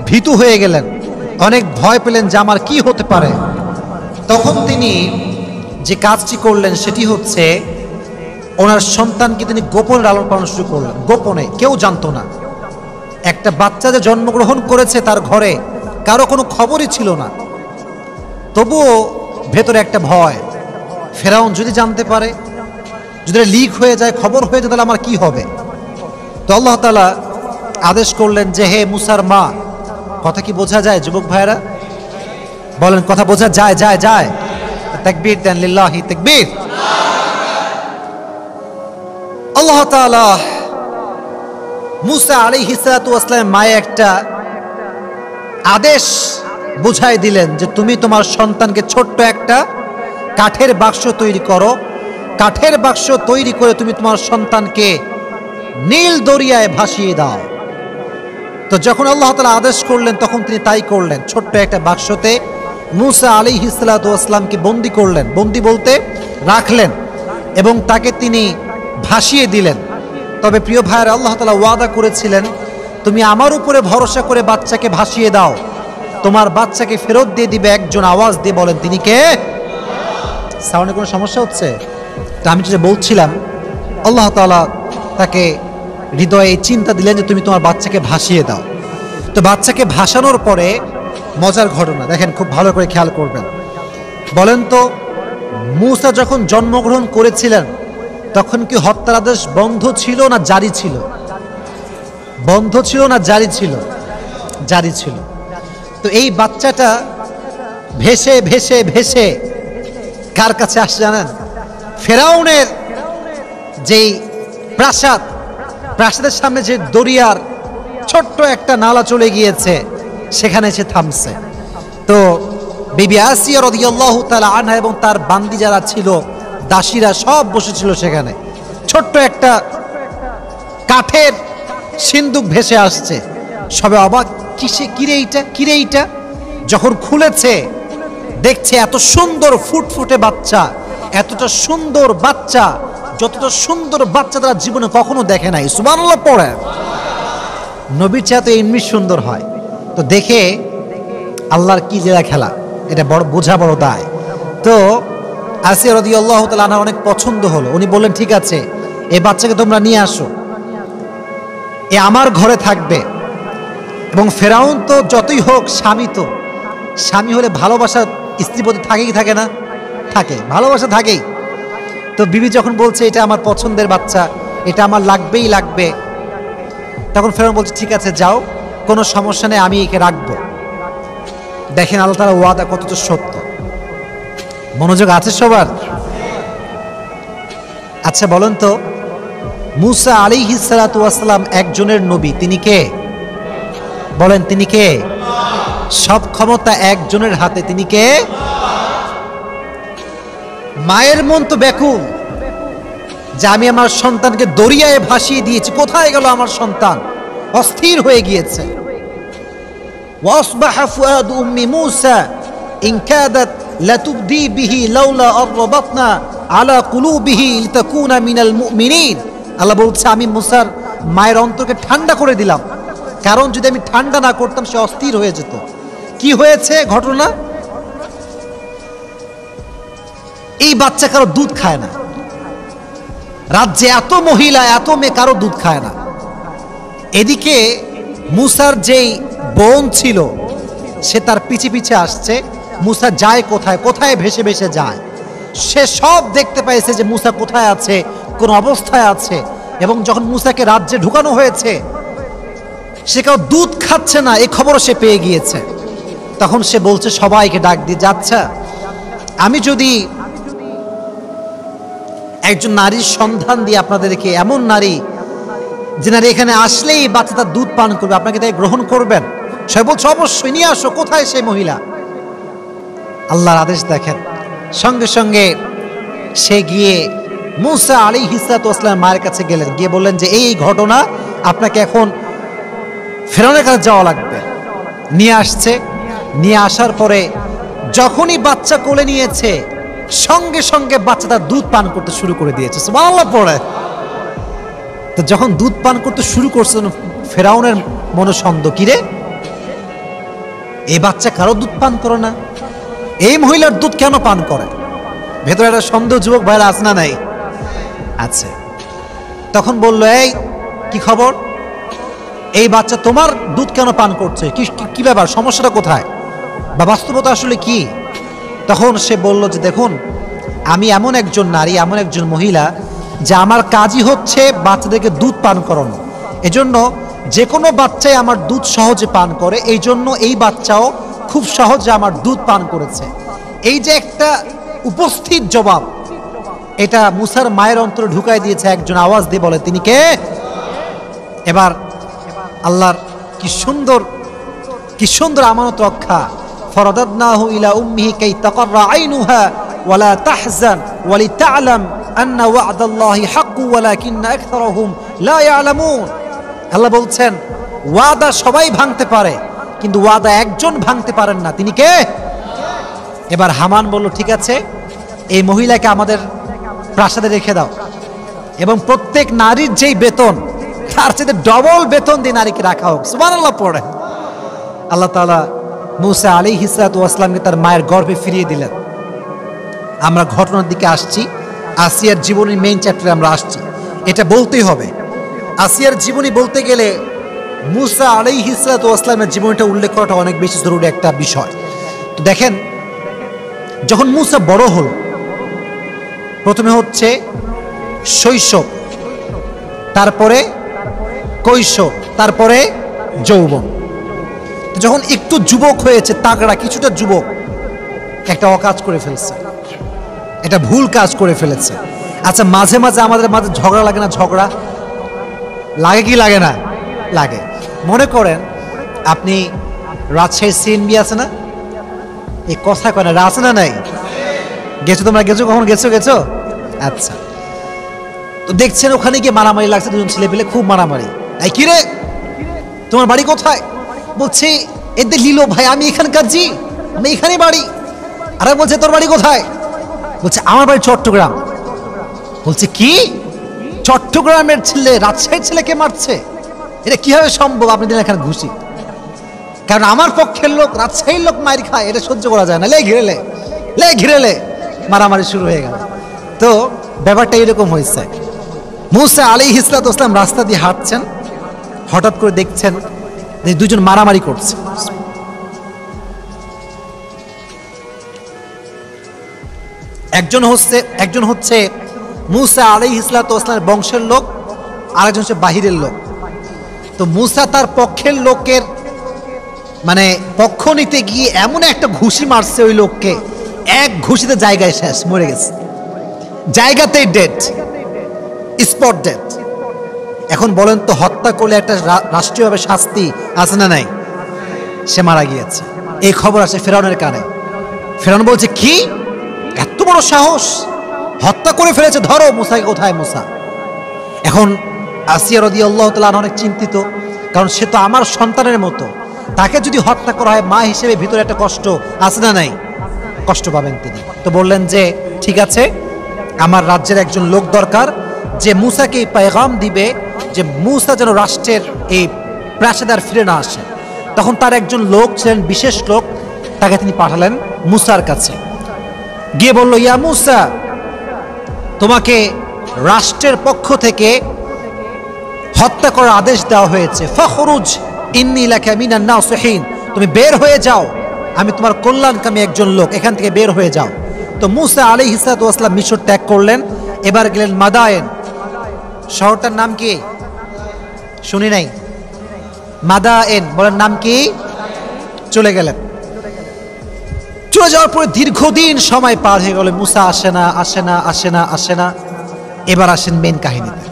ভীতু হয়ে গেলেন, অনেক ভয় পেলেন যে আমার কি হতে পারে। তখন তিনি যে কাজটি করলেন সেটি হচ্ছে ওনার সন্তানকে তিনি গোপনে লালন পালন শুরু করলেন, গোপনে, কেউ জানতো না। একটা বাচ্চা যে জন্মগ্রহণ করেছে তার ঘরে কারো কোনো খবরই ছিল না। তবুও ভেতরে একটা ভয়, ফেরাউন যদি জানতে পারে, যদি লিক হয়ে যায়, খবর হয়ে যায়, তাহলে আমার কি হবে। তো আল্লাহ তাআলা আদেশ করলেন যে হে মুসার মা, কথা কি বোঝা যায় যুবক ভাইরা? বলেন, কথা বোঝা যায়? যায় যায় তাকবীর দেন, লিল্লাহি তাকবীর। আল্লাহ তাআলা মুসা আলাইহিস সালাতু ওয়াস সালামের মায়ে একটা আদেশ বুঝাই দিলেন যে তুমি তোমার সন্তানকে ছোট্ট একটা কাঠের বাক্স তৈরি করো, কাঠের বাক্স তৈরি করে তুমি তোমার সন্তানকে নীল দরিয়ায় ভাসিয়ে দাও। তো যখন আল্লাহ তাআলা আদেশ করলেন তখন তিনি তাই করলেন। ছোট্ট একটা বাক্সতে মূসা আলাইহিস সালাতু ওয়াস সালামকে বন্দী করলেন, বন্দী বলতে রাখলেন, এবং তাকে তিনি ভাসিয়ে দিলেন। তবে প্রিয় ভাইয়েরা, আল্লাহ তাআলা ওয়াদা করেছিলেন তুমি আমার উপরে ভরসা করে বাচ্চাকে ভাসিয়ে দাও, তোমার বাচ্চাকে ফেরত দিয়ে দিবে একজন। আওয়াজ দিয়ে বলেন তিনি কে? সাউন্ডে কোনো সমস্যা হচ্ছে? তো আমি যেটা বলছিলাম, আল্লাহ তাআলা তাকে হৃদয়ে চিন্তা দিলেন যে তুমি তোমার বাচ্চাকে ভাসিয়ে দাও। তো বাচ্চাকে ভাসানোর পরে মজার ঘটনা দেখেন, খুব ভালো করে খেয়াল করবেন। বলেন তো, মূসা যখন জন্মগ্রহণ করেছিলেন তখন কি হত্যার আদেশ বন্ধ ছিল না জারি ছিল? বন্ধ ছিল না জারি ছিল? জারি ছিল। তো এই বাচ্চাটা ভেসে ভেসে ভেসে কার কাছে আসে জানেন? ফেরাউনের যেই প্রাসাদ, প্রাসাদের সামনে যে দরিয়ার ছোট্ট একটা নালা চলে গিয়েছে, সেখানে এসে থামছে। তো বিবি আসিয়া রাদিয়াল্লাহু তাআলা আনহা এবং তার বান্দি যারা ছিল, দাসীরা, সব বসেছিল সেখানে। ছোট্ট একটা কাঠের সিন্দুক ভেসে আসছে, সবে অবাক, কিরে এইটা। যখন খুলেছে দেখছে এত সুন্দর ফুটফুটে বাচ্চা, এতটা সুন্দর বাচ্চা, যতটা সুন্দর বাচ্চা তারা জীবনে কখনো দেখে নাই। সুবহানাল্লাহ পড়ে। নবীর চেয়ে তো এমনি সুন্দর হয়। তো দেখে আল্লাহর কি জেলা খেলা, এটা বড় বোঝা, বড় দায়। তো আসিয়া রাদিয়াল্লাহু তাআলা আনহা অনেক পছন্দ হলো। উনি বললেন ঠিক আছে, এই বাচ্চাকে তোমরা নিয়ে আসো, এ আমার ঘরে থাকবে। এবং ফেরাউন তো যতই হোক স্বামী, তো স্বামী হলে ভালোবাসা স্ত্রীর প্রতি থাকে কি থাকে না? থাকে, ভালোবাসা থাকেই। তো বিবি যখন বলছে এটা আমার পছন্দের বাচ্চা, এটা আমার লাগবেই লাগবে, তখন ফেরাউন বলছে ঠিক আছে যাও, কোনো সমস্যা নেই, আমি একে রাখবো। দেখেন আল্লাহ তাআলার ওয়াদা কতটা সত্য। মনোযোগ আছে সবার? আচ্ছা বলেন তো, মূসা আলাইহিস সালাতু ওয়াস সালাম একজনের নবী, তিনি কে? বলেন তিনি কে? সব ক্ষমতা একজনের হাতে, তিনি কে? মায়ের মন তো ব্যাকুল যে আমি আমার সন্তানকে দরিয়ায় ভাসিয়ে দিয়েছি, কোথায় গেল আমার সন্তান? অস্থির হয়ে গিয়েছে। ওয়াসবাহা ফুআদু উম্মি মূসা ইন কাদাত লাতুবদি বিহি লাউলা আরবাতনা আলা কুলুবিহি লিতাকুনা মিনাল মুমিনিন। আল্লাহ বলছে আমি মূসার মায়ের অন্তরকে ঠান্ডা করে দিলাম, কারণ যদি আমি ঠান্ডা না করতাম সে অস্থির হয়ে যেত। কি হয়েছে ঘটনা? এই বাচ্চা কারো দুধ খায় না, রাজ্যে এত মহিলা এত মেয়ে, কারো দুধ খায় না। এদিকে মুসার যেই বোন ছিল সে তার পিছে পিছে আসছে। মুসা যায় কোথায়, কোথায় ভেসে ভেসে যায়। সে সব দেখতে পাইছে যে মুসা কোথায় আছে, কোন অবস্থায় আছে। এবং যখন মুসাকে রাজ্যে ঢুকানো হয়েছে, সে কেউ দুধ খাচ্ছে না এই খবর সে পেয়ে গিয়েছে। তখন সে বলছে সবাইকে ডাক দিয়ে, যাচ্ছে আমি যদি একজন নারীর সন্ধান দিয়ে আপনাদেরকে, এমন নারী যে নারী এখানে আসলেই বাচ্চা তার দুধ পান করবে, আপনাকে তাই গ্রহণ করবেন? সে বলছে অবশ্যই, নিয়ে আসো। কোথায় সেই মহিলা? আল্লাহর আদেশ দেখেন, সঙ্গে সঙ্গে সে গিয়ে মুসা আলাইহিস সালাম মায়ের কাছে গেলেন, গিয়ে বললেন যে এই ঘটনা, আপনাকে এখন ফেরাউনের কাছে যাওয়া লাগবে। নিয়ে আসছে। নিয়ে আসার পরে যখনই বাচ্চা কোলে নিয়েছে, সঙ্গে সঙ্গে বাচ্চা তার দুধ পান করতে শুরু করে দিয়েছে। সুবহানাল্লাহ পড়ে। তো যখন দুধ পান করতে শুরু করছে, ফেরাউনের মনে সন্দেহ, কিরে এই বাচ্চা কারো দুধ পান করে না, এই মহিলার দুধ কেন পান করে? ভেতরে একটা সন্দেহ যুবক ভাইরা আছে না নাই? আছে। তখন বলল, এই কি খবর, এই বাচ্চা তোমার দুধ কেন পান করছে? কি ব্যাপার, সমস্যাটা কোথায়, বা বাস্তবতা আসলে কি? তখন সে বলল যে দেখুন, আমি এমন একজন নারী, এমন একজন মহিলা, যে আমার কাজই হচ্ছে বাচ্চাদেরকে দুধ পান করানো। এজন্য যে কোনো বাচ্চাই আমার দুধ সহজে পান করে, এই জন্য এই বাচ্চাও খুব সহজে আমার দুধ পান করেছে। এই যে একটা উপস্থিত জবাব, এটা মুসার মায়ের অন্তরে ঢুকাই দিয়েছে। একজন আওয়াজ দিয়ে বলে, তিনি কে? এবার আল্লাহর কি সুন্দর আমানত রক্ষা। ফরাদাদনাহু ইলা উম্মিহি কাই তাকাররা আইনুহা ওয়ালা তাহজান ওয়ালিতা'লাম আন্না ওয়া'দাল্লাহি হাক্কু ওয়ালাকিন্না আকসারহুম লা ইয়ালামুন। আল্লাহ বলছেন, ওয়াদা সবাই ভাঙতে পারে, কিন্তু ওয়াদা একজন ভাঙতে পারেন না, তিনি কে? এবার হামান বলল, ঠিক আছে, এই মহিলাকে আমাদের প্রাসাদে রেখে দাও, এবং প্রত্যেক নারীর যেই বেতন, তার চেয়ে ডবল বেতন দিয়ে নারীকে রাখা হোক। সুবহানাল্লাহ পড়ে। আল্লাহ তাআলা মুসা আলাইহিস সালামকে তার মায়ের গর্ভে ফিরিয়ে দিলেন। আমরা ঘটনার দিকে আসছি, আসিয়ার জীবনের মেইন চ্যাপ্টারে আমরা আসছি। এটা বলতেই হবে, আসিয়ার জীবনী বলতে গেলে মুসা আলাইহিস সালামের জীবনটা উল্লেখ করাটা অনেক বেশি জরুরি একটা বিষয়। তো দেখেন, যখন মুসা বড় হল, প্রথমে হচ্ছে শৈশব, তারপরে কৈশোর, তারপরে যৌবন। যখন একটু যুবক হয়েছে, তাগড়া কিছুটা যুবক, একটা অকাজ করে ফেলছে, একটা ভুল কাজ করে ফেলেছে। আচ্ছা, মাঝে মাঝে আমাদের মাঝে ঝগড়া লাগে না? ঝগড়া লাগে কি লাগে না? লাগে। মনে করেন আপনি রাজশাহীর সিএনবি আছে না, এই কথা কয় না, আছে না নাই? গেছো তোমরা? গেছো কখন? গেছো? আচ্ছা, তো দেখছেন ওখানে গিয়ে মারামারি লাগছে, দুজন ছেলে পেলে খুব মারামারি। এই কিরে, তোমার বাড়ি কোথায়? বলছে এদের লিলো ভাই, আমি এখানকার, জি আমি এখানে বাড়ি। আরে বলছে তোর বাড়ি কোথায়? বলছে আমার বাড়ি চট্টগ্রাম। বলছে কি, চট্টগ্রামের ছেলে রাজশাহীর ছেলেকে মারছে? এটা কিভাবে সম্ভব? আপনি দিন এখানে ঘুষি, কারণ আমার পক্ষের লোক রাজশাহীর লোক মার খায়, এটা সহ্য করা যায় না। লে ঘিরেলে মারামারি শুরু হয়ে গেল। তো ব্যাপারটা এরকম হয়েছে। মুসা আলাইহিস সালাম রাস্তা দিয়ে হাঁটছেন, হঠাৎ করে দেখছেন যে দুজন মারামারি করছে। একজন হচ্ছে মুসা আলাইহিস সালামের বংশের লোক, আরেকজন হচ্ছে বাহিরের লোক। তো মুসা তার পক্ষের লোকের মানে পক্ষ নিতে গিয়ে এমন একটা ঘুষি মারছে ওই লোককে, এক ঘুষিতে জায়গায় শেষ, মরে গেছে, জায়গাতেই ডেড, স্পট ডেড। এখন বলেন তো, হত্যা করলে একটা রাষ্ট্রীয়ভাবে শাস্তি আছে না নাই? সে মারা গিয়েছে। এই খবর আসে ফেরাউনের কানে। ফেরাউন বলছে, কি এত বড় সাহস, হত্যা করে ফেলেছে, ধরো মুসাকে। কোথায় মুসা? এখন আসিয়া রাদিয়াল্লাহু তাআলা অনেক চিন্তিত, কারণ সে তো আমার সন্তানের মতো, তাকে যদি হত্যা করা হয়, মা হিসেবে ভিতরে একটা কষ্ট আছে না নাই? কষ্ট পাবেন তিনি। তো বললেন যে ঠিক আছে, আমার রাজ্যের একজন লোক দরকার যে মুসাকে পেগাম দিবে যে মূসা যেন রাষ্ট্রের এই প্রাসাদে আর ফিরে না আসে, তখন তার একজন লোক ছিলেন, বিশেষ লোক, তাকে তিনি পাঠালেন মূসার কাছে, গিয়ে বলল, ইয়া মূসা, তোমাকে রাষ্ট্রের পক্ষ থেকে হত্যা করার আদেশ দেওয়া হয়েছে, ফখরুজ ইন্নী লাকা মিনান নাসিহিন, তুমি বের হয়ে যাও, আমি তোমার কল্যাণকামী একজন লোক, এখান থেকে বের হয়ে যাও। তো মূসা আলাইহিস সালাতু ওয়াস সালাম মিশর ত্যাগ করলেন, এবার গেলেন মাদায়েন। শহরটার নাম কি শুনি নাই? মাদায়েন, বলেন নাম কি? চলে গেলেন। চলে যাওয়ার পরে দীর্ঘদিন সময় পার হয়ে গেল, মূসা আসে না আসে না আসে না আসে না। এবার আসেন মেন কাহিনীতে।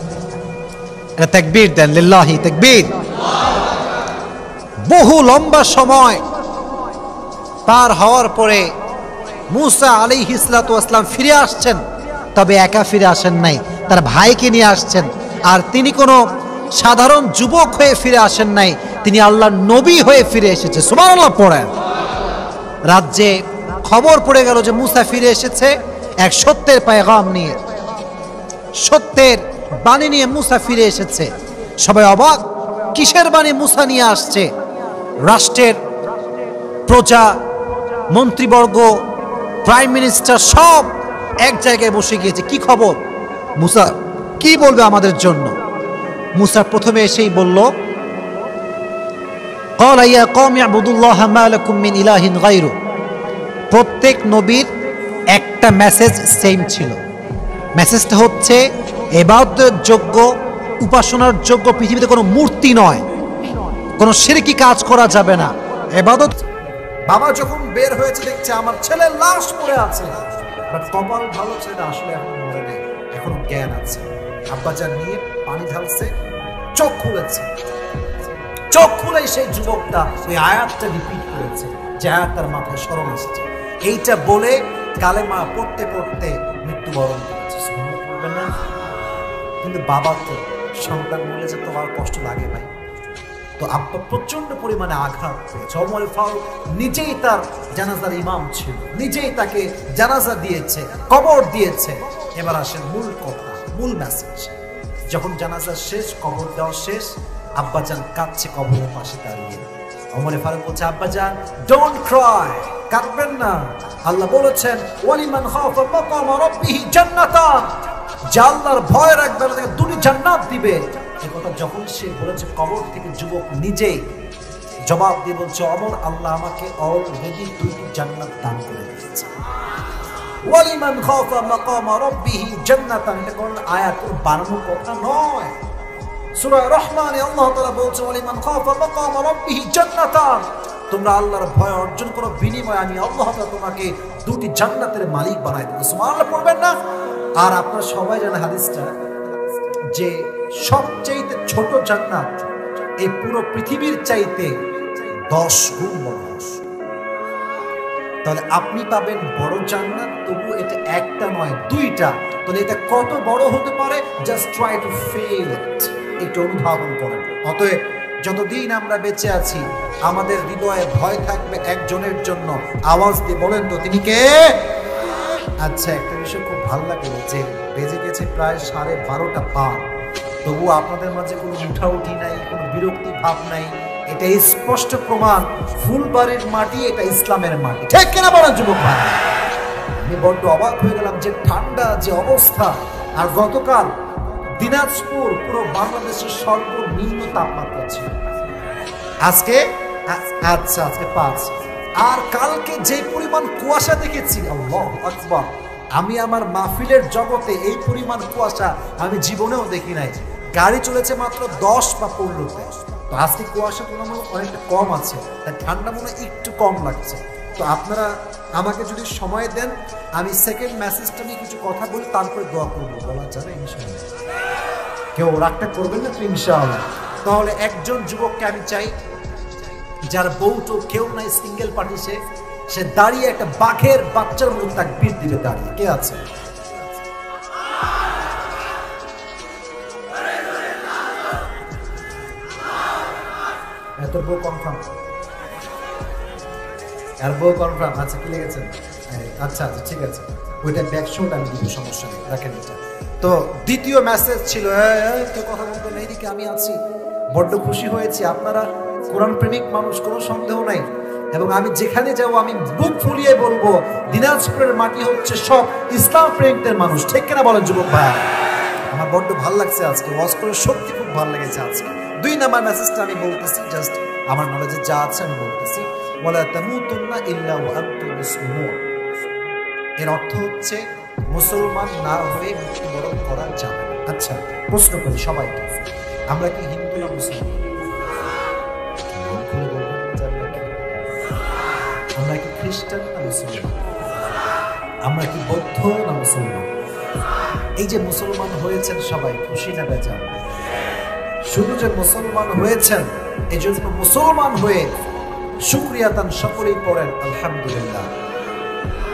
এটা তাকবীর দেন, লিল্লাহি তাকবীর। বহু লম্বা সময় পার হওয়ার পরে মূসা আলাইহিস সালাতু ওয়াস সালাম ফিরে আসছেন, তবে একা ফিরে আসেন নাই, তার ভাইকে নিয়ে আসছেন। আর তিনি কোনো সাধারণ যুবক হয়ে ফিরে আসেন নাই, তিনি আল্লাহর নবী হয়ে ফিরে এসেছে। সুবহানাল্লাহ পড়েন। রাজ্যে খবর পড়ে গেল যে মূসা ফিরে এসেছে এক সত্যের পেগাম নিয়ে, সত্যের বাণী নিয়ে মূসা ফিরে এসেছে। সবাই অবাক, কিসের বাণী মূসা নিয়ে আসছে? রাষ্ট্রের প্রজা, মন্ত্রীবর্গ, প্রাইম মিনিস্টার সব এক জায়গায় বসে গিয়েছে। কি খবর? মূসা কি বলবে আমাদের জন্য? মূসা প্রথমে এসেই বলল, ক্বালা ইয়া কওমি ইবুদুল্লাহ মা লাকুম মিন ইলাহিন গায়রু। প্রত্যেক নবীর একটা মেসেজ সেম ছিল। মেসেজটা হচ্ছে ইবাদতের যোগ্য, উপাসনার যোগ্য পৃথিবীতে কোনো মূর্তি নয়, কোনো শিরকি কাজ করা যাবে না। ইবাদত। বাবা যখন বের হয়েছে দেখছে আমার ছেলের লাশ পড়ে আছে, বাট কপাল ভালো, ছেলে আসলে এখন মরে নেই, এখনো জ্ঞান আছে। আব্বাজান নিয়ে পানি ঢালছে, চোখ খুলেছে। চোখ খুলে সেই যুবকটা ওই আয়াতটা রিপিট করেছে, যে আয়াত তার মাথায় স্মরণ আসছে। এইটা বলে কালেমা পড়তে পড়তে মৃত্যুবরণ করেছে। না, কিন্তু বাবা তো সন্তান বলে যে তোমার কষ্ট লাগে ভাই, তো আব্বা প্রচন্ড পরিমাণে আঘাত পেয়েছে। ওমর ফারুক নিজেই তার জানাজার ইমাম ছিল, নিজেই তাকে জানাজা দিয়েছে, কবর দিয়েছে। এবার আসেন মূল কথা, মূল মেসেজ। যখন জানাজা শেষ, কবর দেওয়া শেষ, আব্বাজান কাঁদছে কবরের পাশে দাঁড়িয়ে। ওমর ফারুক বলছে, আব্বাজান ডোন্ট ক্রাই, কাঁদবেন না। আল্লাহ বলেছেন ওয়ালিমান খাফা মাকামা রাব্বিহি জান্নাতান, যে আল্লাহর ভয় রাখবে তাকে দুটি জান্নাত দিবে। এই কথা যখন সে বলেছে, কবর থেকে যুবক নিজেই জবাব দিয়ে বলছে, ওমর, আল্লাহ আমাকে অলরেডি দুটি জান্নাত দান করে দিয়েছে। ওয়ালিমান খাফা মাকামা রাব্বিহি জান্নাতান, এটা কোন আয়াত বানানো কথা নয়। সূরা রহমানে আল্লাহ তাআলা বলছে, ওয়ালিমান খাফা মাকামা রাব্বিহি জান্নাতান, তোমরা আল্লাহর ভয় অর্জন করো, বিনিময়ে আমি আল্লাহ তাআলা তোমাকে দুটি জান্নাতের মালিক বানাই দেব। সুবহানাল্লাহ পড়বেন না? আর আপনারা সবাই জানেন হাদিসটা, যে সবচেয়ে ছোট জান্নাত এই পুরো পৃথিবীর চাইতে 10 গুণ বড়। তাহলে আপনি পাবেন বড় জান্নাত, তবু এটা একটা নয়, দুইটা। তাহলে এটা কত বড় হতে পারে? Just try to feel it, একটু অনুধাবন করেন। অতএব যতদিন আমরা বেঁচে আছি, আমাদের হৃদয়ে ভয় থাকবে একজনের জন্য। আওয়াজ দিয়ে বলেন তো, তিনি কে? আচ্ছা, একটা বিষয় খুব ভালো লাগে, যে বেজে গেছে প্রায় 12:30 পার, তবু আপনাদের মাঝে কোনো উঠাউঠি নাই, কোনো বিরক্তি ভাব নাই। এটা স্পষ্ট প্রমাণ, ফুলবাড়ির মাটি এটা ইসলামের মাটি। ঠিক কিনা বলেন যুবক ভাই? আমি বড্ড অবাক হয়ে গেলাম, যে ঠান্ডা, যে অবস্থা। আর গতকাল দিনাজপুর পুরো বাংলাদেশের সর্বনিম্ন তাপমাত্রা ছিল, আজকে আচ্ছা আজকে 5। আর কালকে যে পরিমাণ কুয়াশা দেখেছি, আল্লাহু আকবার, আমি আমার মাহফিলের জগতে এই পরিমাণ কুয়াশা আমি জীবনেও দেখি নাই। গাড়ি চলেছে মাত্র 10 বা 15তে, তো আজকে কুয়াশা তুলনামূলক অনেকটা কম আছে, তাই ঠান্ডা মনে একটু কম লাগছে। তো আপনারা আমাকে যদি সময় দেন, আমি সেকেন্ড মেসেজটা নিয়ে কিছু কথা বলি, তারপরে দোয়া করবো। বলা যাবে ইনশাআল্লাহ? কেউ রাগটা করবেন না তো ইনশাআল্লাহ? তাহলে একজন যুবককে আমি চাই, যার বউটো কেউ নাই, সিঙ্গেল পার্টি, সে দাঁড়িয়ে একটা বাঘের বাচ্চার মতো তাকবীর দিবে দাঁড়িয়ে। কে আছে? এত বউ কনফার্ম? আর বউ কনফার্ম? আচ্ছা, কি লেগেছেন? আচ্ছা আচ্ছা, ঠিক আছে। ওইটা ব্যাকশট আমি দিব, সমস্যা নেই, রাখেন এটা। তো দ্বিতীয় মেসেজ ছিল, কেউ কথা বলতো না, এইদিকে আমি আছি। বড্ড খুশি হয়েছি, আপনারা কোরআন প্রেমিক মানুষ, কোনো সন্দেহ নাই। এবং আমি যেখানে যাব আমি বুক ফুলিয়ে বলবো দিনাজপুরের মাটি হচ্ছে সব ইসলাম প্রেমিকদের মানুষ, ঠিক কিনা বলেন যুবক ভাই? আমার বড্ড ভালো লাগছে আজকে ওয়াজ করে, সত্যি খুব ভালো লেগেছে আজকে। 2 নাম্বার মেসেজটা আমি বলতেছি, জাস্ট আমার নলেজে যা আছে আমি বলতেছি, ওয়ালা তামুতুন্না ইল্লা ওয়া আনতুম মুসলিমুন। এর অর্থ হচ্ছে মুসলমান না হয়ে মৃত্যুবরণ করা যাবে না। আচ্ছা, প্রশ্ন করি সবাইকে, আমরা কি হিন্দু না মুসলমান? আমরা কি খ্রিস্টান না মুসলমান? আমরা কি বৌদ্ধ না মুসলমান? এই যে মুসলমান হয়েছেন সবাই, খুশি না বেজার? শুধু যে মুসলমান হয়েছেন এই জন্য মুসলমান হয়ে শুকরিয়া তান সকলেই পড়েন আলহামদুলিল্লাহ।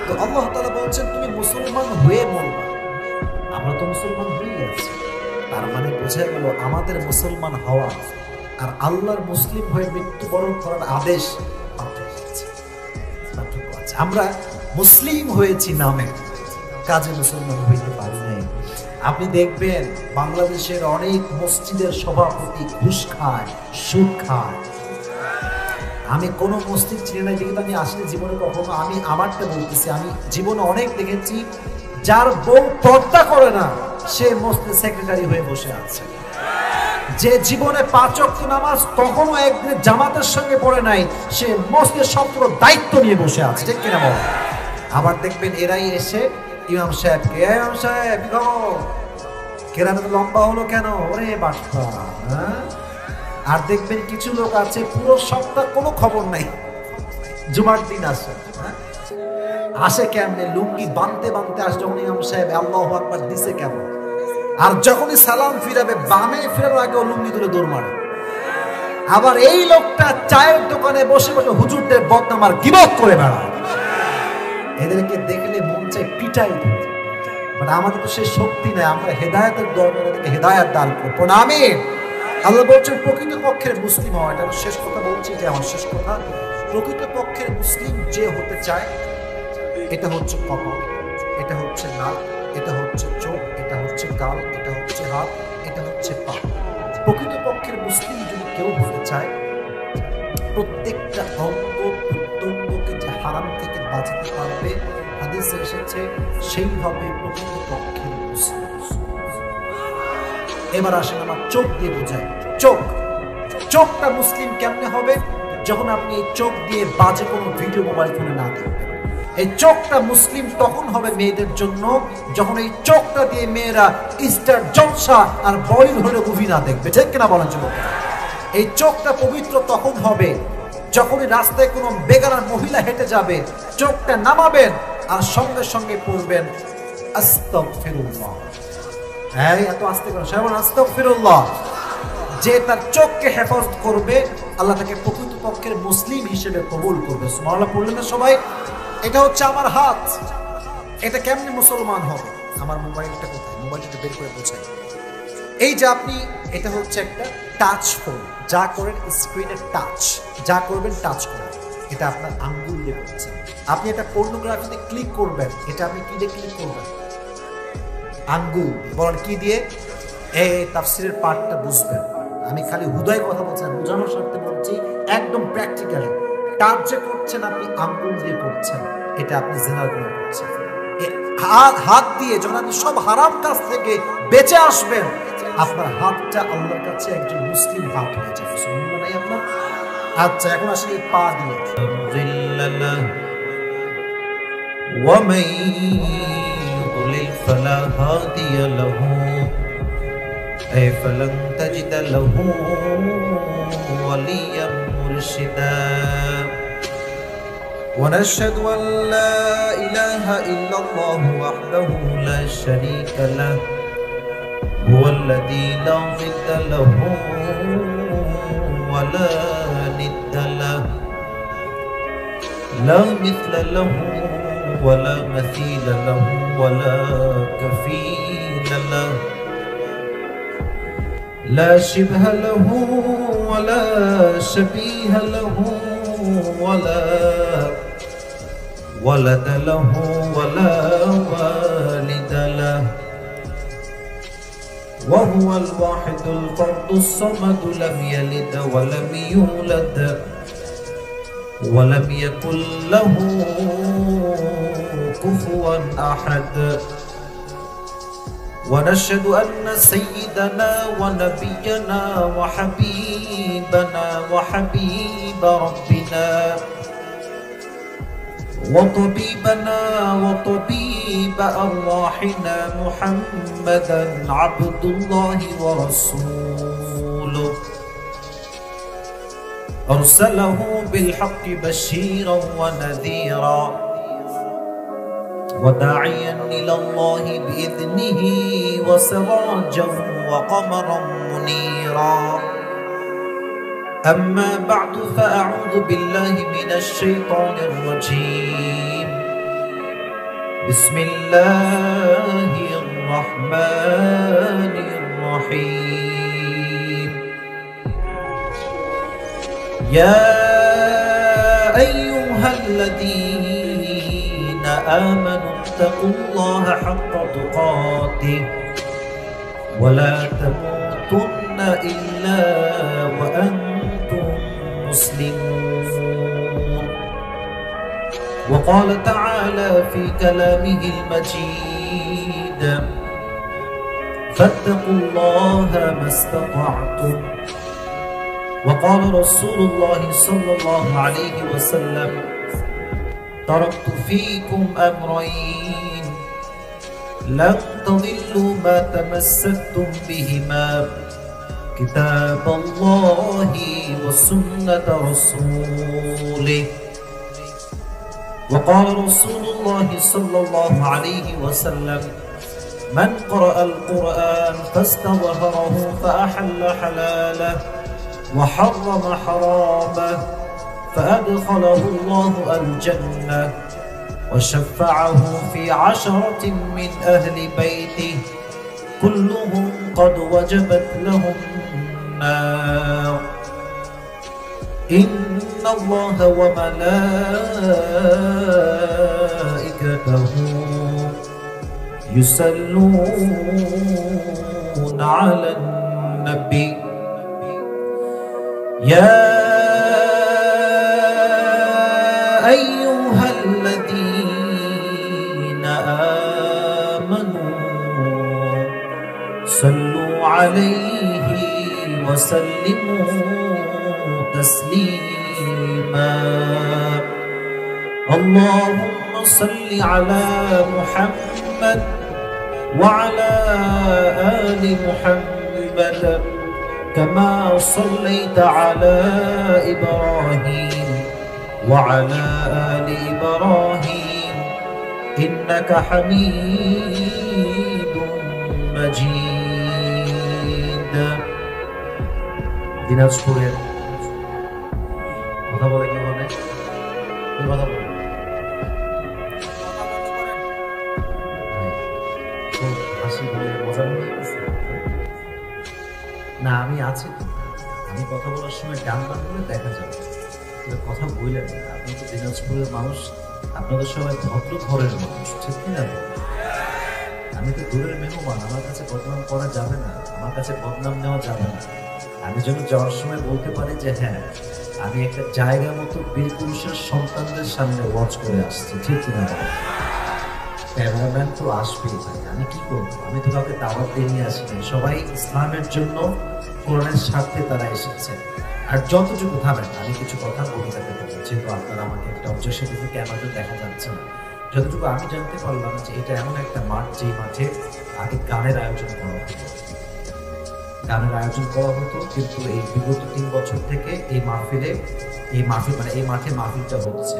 তো আল্লাহ তাআলা বলছেন তুমি মুসলমান হয়ে বলবা। আমরা তো মুসলমান হয়ে আছি, তার মানে বোঝা গেল আমাদের মুসলমান হওয়া আর আল্লাহর মুসলিম হয়ে মৃত্যুবরণ করার আদেশ পার্থক্য আছে। আমরা মুসলিম হয়েছি নামে, কাজে মুসলমান হইতে পারি নাই। আপনি দেখবেন বাংলাদেশের অনেক মসজিদের সভাপতি ঘুষ খায়, সুদ খায়। আমি কোনো মসজিদ চিনি না যেগুলো আমি আসলে জীবনে কখনো, আমি আমারটা বলতেছি, আমি জীবনে অনেক দেখেছি যার বউ পর্দা করে না সে মসজিদ সেক্রেটারি হয়ে বসে আছে। যে জীবনে 5 ওয়াক্ত নামাজ কখনো একদিন জামাতের সঙ্গে পড়ে নাই সে মসজিদের সবগুলো দায়িত্ব নিয়ে বসে আছে, ঠিক কিনা বল? আবার দেখবেন এরাই এসে ইমাম সাহেবকে, ইমাম সাহেব কেরামে তো লম্বা হলো কেন, ওরে বাটপা। আর দেখবেন কিছু লোক আছে পুরো সপ্তাহ কোনো খবর নাই, জুমার দিন আসে, আসে কেমনে লুঙ্গি বানতে বানতে আসে, যখন ইমাম সাহেব আল্লাহু আকবার দিছে কেমন, আর যখনই সালাম ফিরাবে বামে ফেরার আগে লুঙ্গি তুলে দৌড় মারে। আবার এই লোকটা চায়ের দোকানে বসে বসে হুজুরদের বদনাম আর গীবত করে বেড়ায়। এদেরকে দেখলে মন চাই পিটাই দিতে, বাট আমাদের তো সেই শক্তি নাই। আমরা হেদায়েতের দরকার, হেদায়েত দান করবো না। আমি আল্লাহ বলছেন প্রকৃত পক্ষের মুসলিম হওয়া, এটা শেষ কথা বলছি, যে আমার শেষ কথা। প্রকৃত পক্ষের মুসলিম যে হতে চায়, এটা হচ্ছে কপাল, এটা হচ্ছে নাক, এটা হচ্ছে চোখ, এটা হচ্ছে গাল, এটা হচ্ছে হাত, এটা হচ্ছে পা। প্রকৃত পক্ষের মুসলিম যদি কেউ হতে চায়, প্রত্যেকটা অঙ্গ প্রত্যঙ্গকে যে হারাম থেকে বাঁচাতে পারবে, হাদিসে এসেছে সেইভাবে প্রকৃত পক্ষের মুসলিম। এবার আসেন আমার চোখ দিয়ে বোঝায়। চোখটা মুসলিম কেমনে হবে? যখন আপনি এই চোখ দিয়ে বাজে কোনো ভিডিও মোবাইল ফোনে না দেখবেন। এই চোখটা মুসলিম তখন হবে মেয়েদের জন্য যখন এই চোখটা দিয়ে মেয়েরা স্টার জলসা আর বলিউডের মুভি না দেখবে, ঠিক কিনা বলেন যুবক? এই চোখটা পবিত্র তখন হবে যখনই রাস্তায় কোনো বেগানা মহিলা হেঁটে যাবে, চোখটা নামাবেন আর সঙ্গে সঙ্গে পড়বেন আস্তাগফিরুল্লাহ। হ্যাঁ, এত আস্তে করে সবাই আস্তাগফিরুল্লাহ। যে তার চোখকে হেফাজত করবে আল্লাহ তাকে প্রকৃত পক্ষের মুসলিম হিসেবে কবুল করবে। সুবহানাল্লাহ পড়লেন না সবাই? এটা হচ্ছে আমার হাত, এটা কেমনে মুসলমান হবে? আমার মোবাইলটা কোথায়? মোবাইলটা বের করে বোঝাই। এই যে আপনি, এটা হচ্ছে একটা টাচ ফোন, যা করেন স্ক্রিনে টাচ, যা করবেন টাচ করেন, এটা আপনার আঙ্গুল দিয়ে করছেন। আপনি একটা পর্নোগ্রাফিতে ক্লিক করবেন, এটা আপনি কি দিয়ে ক্লিক করবেন? আঙ্গুল। বলেন কি দিয়ে? এই তাফসীরের পাঠটা বুঝবেন, আমি খালি হুদায় কথা বলছি না, বোঝানোর স্বার্থে বলছি, একদম প্র্যাকটিক্যালি। টাচ যে করছেন আপনি আঙ্গুল দিয়ে করছেন, এটা আপনি জিনার করে করছেন। হাত দিয়ে যখন আপনি সব হারাম কাজ থেকে বেঁচে আসবেন, আপনার হাতটা আল্লাহর কাছে একজন মুসলিম হাত হয়ে যাবে। সুবহানাল্লাহ নাই আপনার? আচ্ছা, এখন আসলে এই পা দিয়ে ومن يضلل فلا هادي له أي فلن تجد له وليا مرشدا ونشهد أن لا إله إلا الله وحده لا شريك له هو الذي لا ضد له ولا ند له لا مثل له ولا مثيل له ولا كفيل له لا شبه له ولا شبيه له ولا ولد له ولا هو الواحد الفرد الصمد لم يلد ولم يولد ولم يكن له كفوا أحد ونشهد أن سيدنا ونبينا وحبيبنا وحبيب ربنا وطبيبنا وطبيب أرواحنا محمدا عبد الله ورسوله أرسله بالحق بشيرا ونذيرا وداعيا إلى الله بإذنه وسراجا وقمرا منيرا أما بعد فأعوذ بالله من الشيطان الرجيم بسم الله الرحمن الرحيم يا أيها الذين آمنوا اتقوا الله حق تقاته ولا تموتن إلا وأنتم مسلمون وقال تعالى في كلامه المجيد فاتقوا الله ما استطعتم وقال رسول الله صلى الله عليه وسلم تركت فيكم أمرين لن تضلوا ما تمسكتم بهما كتاب الله وسنة رسوله وقال رسول الله صلى الله عليه وسلم من قرأ القرآن فاستظهره فأحل حلاله وحرم حرامه فأدخله الله الجنة وشفعه في 10 من أهل بيته كلهم قد وجبت لهم النار إن الله وملائكته يصلون على النبي يا أيها الذين آمنوا صلوا عليه وسلموا تسليما اللهم صل على محمد وعلى آل محمد كما صليت على إبراهيم وعلى آل إبراهيم إنك حميد مجيد দিনাজপুরের কথা বলে কি বলে কথা বলে হাসি বলে মজা হয়ে গেছে না আমি আছি তো আমি কথা বলার সময় ডান বাম করে দেখা যাবে কথা বললেন আপনি তো দিনাজপুরের মানুষ আপনাদের সবাই ভদ্র ঘরের মানুষ ঠিক কিনা আমি তো দূরের মেহমান আমার কাছে বদনাম করা যাবে না আমার কাছে বদনাম নেওয়া যাবে না আমি যেন যাওয়ার সময় বলতে পারি যে হ্যাঁ আমি একটা জায়গা মতো বীর পুরুষের সন্তানদের সামনে ওয়াচ করে আসছি ঠিক কিনা ক্যামেরাম্যান তো আসবেই ভাই আমি কি করবো আমি তো কাউকে দাওয়াত দিয়ে নিয়ে আসিনি সবাই ইসলামের জন্য কোরআনের স্বার্থে তারা এসেছে আর যতটুকু থামেন আমি কিছু কথা বলে থাকতে পারি যেহেতু আপনারা আমাকে একটা অবজেকশন দিতে ক্যামেরা দেখা যাচ্ছে না যতটুকু আমি জানতে পারলাম যে এটা এমন একটা মাঠ যেই মাঠে আগে গানের আয়োজন করা হতো কিন্তু এই বিগত 3 বছর থেকে এই মাঠে মাহফিলটা হচ্ছে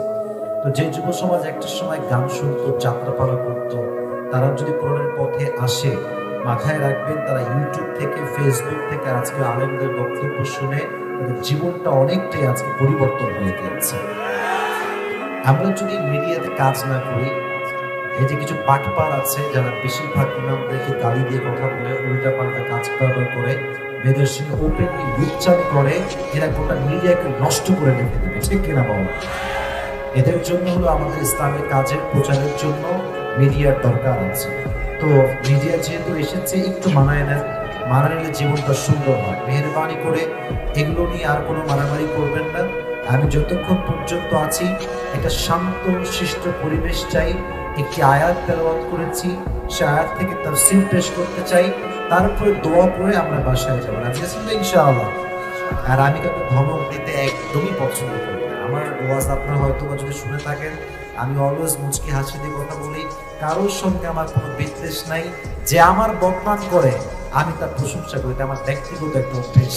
তো যে যুব সমাজ একটা সময় গান শুনতো যাত্রাপালা করতো তারা যদি কোরআনের পথে আসে মাথায় রাখবেন তারা ইউটিউব থেকে ফেসবুক থেকে আজকে আলেমদের বক্তব্য শুনে তাদের জীবনটা অনেকটাই আজকে পরিবর্তন হয়ে গিয়েছে আমরা যদি মিডিয়াতে কাজ না করি এই যে কিছু পাটপাড় আছে যারা বেশিরভাগ ইমামদেরকে গালি দিয়ে কথা বলে উল্টা পাল্টা কাজ করে মেয়েদের সঙ্গে ওপেনলি লুচ্চামি করে এরা গোটা মিডিয়াকে নষ্ট করে রেখে দেবে ঠিক কিনা বাবা এদের জন্য হলো আমাদের ইসলামের কাজের প্রচারের জন্য মিডিয়ার দরকার আছে তো মিডিয়া যেহেতু এসেছে একটু মানায় নেন, মানা নিলে জীবনটা সুন্দর হয়। মেহেরবানি করে এগুলো নিয়ে আর কোনো মারামারি করবেন না। আমি যতক্ষণ পর্যন্ত আছি একটা শান্ত শিষ্ট পরিবেশ চাই। একটি আয়াত তেলাওয়াত করেছি, সে আয়াত থেকে তাফসীর পেশ করতে চাই, তারপরে দোয়া পড়ে আমরা বাসায় যাবো। রাজি আছেন তো ইনশাআল্লাহ? আর আমি কাউকে ধমক দিতে একদমই পছন্দ করি না। আমার ওয়াজ আপনারা হয়তো বা যদি শুনে থাকেন, আমি অলওয়েজ মুচকি হাসি দিয়ে কথা বলি। কারোর সঙ্গে আমার কোনো বিদ্বেষ নাই। যে আমার বদনাম করে আমি তার প্রশংসা করি, এটা আমার ব্যক্তিগত একটা অভ্যেস।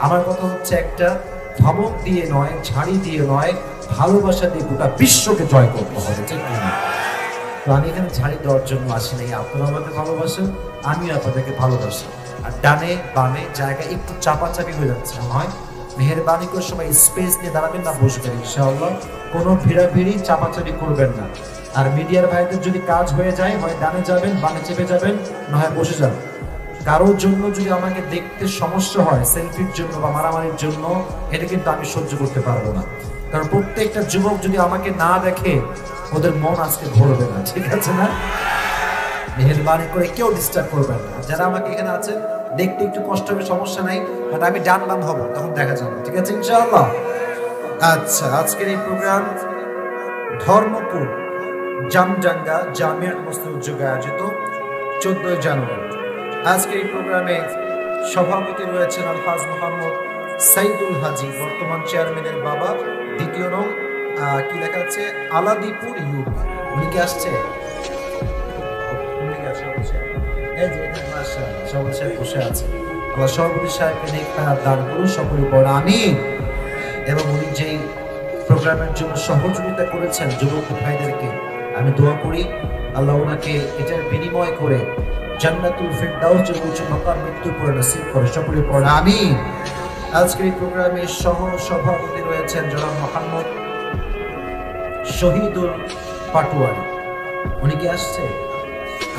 আমার কথা হচ্ছে একটা ধমক দিয়ে নয়, ঝাড়ি দিয়ে নয়, ভালোবাসা দিয়ে গোটা বিশ্বকে জয় করতে হবে, ঠিক না? তো আমি এখানে ঝাড়ি দেওয়ার জন্য আসি নাই। আপনারা আমাকে ভালোবাসেন, আমিও আপনাদেরকে ভালোবাসি। আর ডানে বামে জায়গা একটু চাপাচাপি হয়ে যাচ্ছে হয়, মেহেরবানি করে সবাই স্পেস নিয়ে দাঁড়াবেন না, বসবেন ইনশাআল্লাহ। কোনো ভিড়াভিড়ি চাপাচাপি করবেন না। আর মিডিয়ার ভাইদের যদি কাজ হয়ে যায়, হয় ডানে যাবেন, বামে চেপে যাবেন, না হয় বসে যাবেন। কারোর জন্য যদি আমাকে দেখতে সমস্যা হয়, সেলফির জন্য বা মারামারির জন্য, এটা কিন্তু আমি সহ্য করতে পারবো না। কারণ প্রত্যেকটা যুবক যদি আমাকে না দেখে, ওদের মন আজকে ভরবে না, ঠিক আছে না? মেহেরবানি করে কেউ ডিস্টার্ব করবেন না। যারা আমাকে এখানে আছেন, দেখতে একটু কষ্ট হবে, সমস্যা নাই, বাট আমি ডান বাম হবো, তখন দেখা যাবে, ঠিক আছে ইনশাআল্লাহ? আচ্ছা, আজকের এই প্রোগ্রাম ধর্মপুর জামজাঙ্গা জামিয়া মুসলিম উদ্যোগে আয়োজিত 14 জানুয়ারি। আজকের এই প্রোগ্রামে সভাপতি রয়েছেন আলহাজ মোহাম্মদ সাইদুল হাজি, বর্তমান চেয়ারম্যানের বাবা, দ্বিতীয় নং কি লেখা আছে, আলাদিপুর ইউপি। উনি কি আসছে? বসে আছে। আল্লাহ সভাপতি সাহেবকে নিয়ে দান করুন, সকলে পড়া আমিন। এবং উনি যেই প্রোগ্রামের জন্য সহযোগিতা করেছেন যুবক ভাইদেরকে, আমি দোয়া করি আল্লাহ ওনাকে এটার বিনিময় করে জান্নাতুল ফিরদাউস যে উচ্চ মাকাম মৃত্যুর পরে নসিব করে, সকলে পড়া আমিন। আজকের এই প্রোগ্রামে সহ সভাপতি রয়েছেন জনাব মোহাম্মদ শহীদুল পাটোয়ারি। উনি কি আসছে?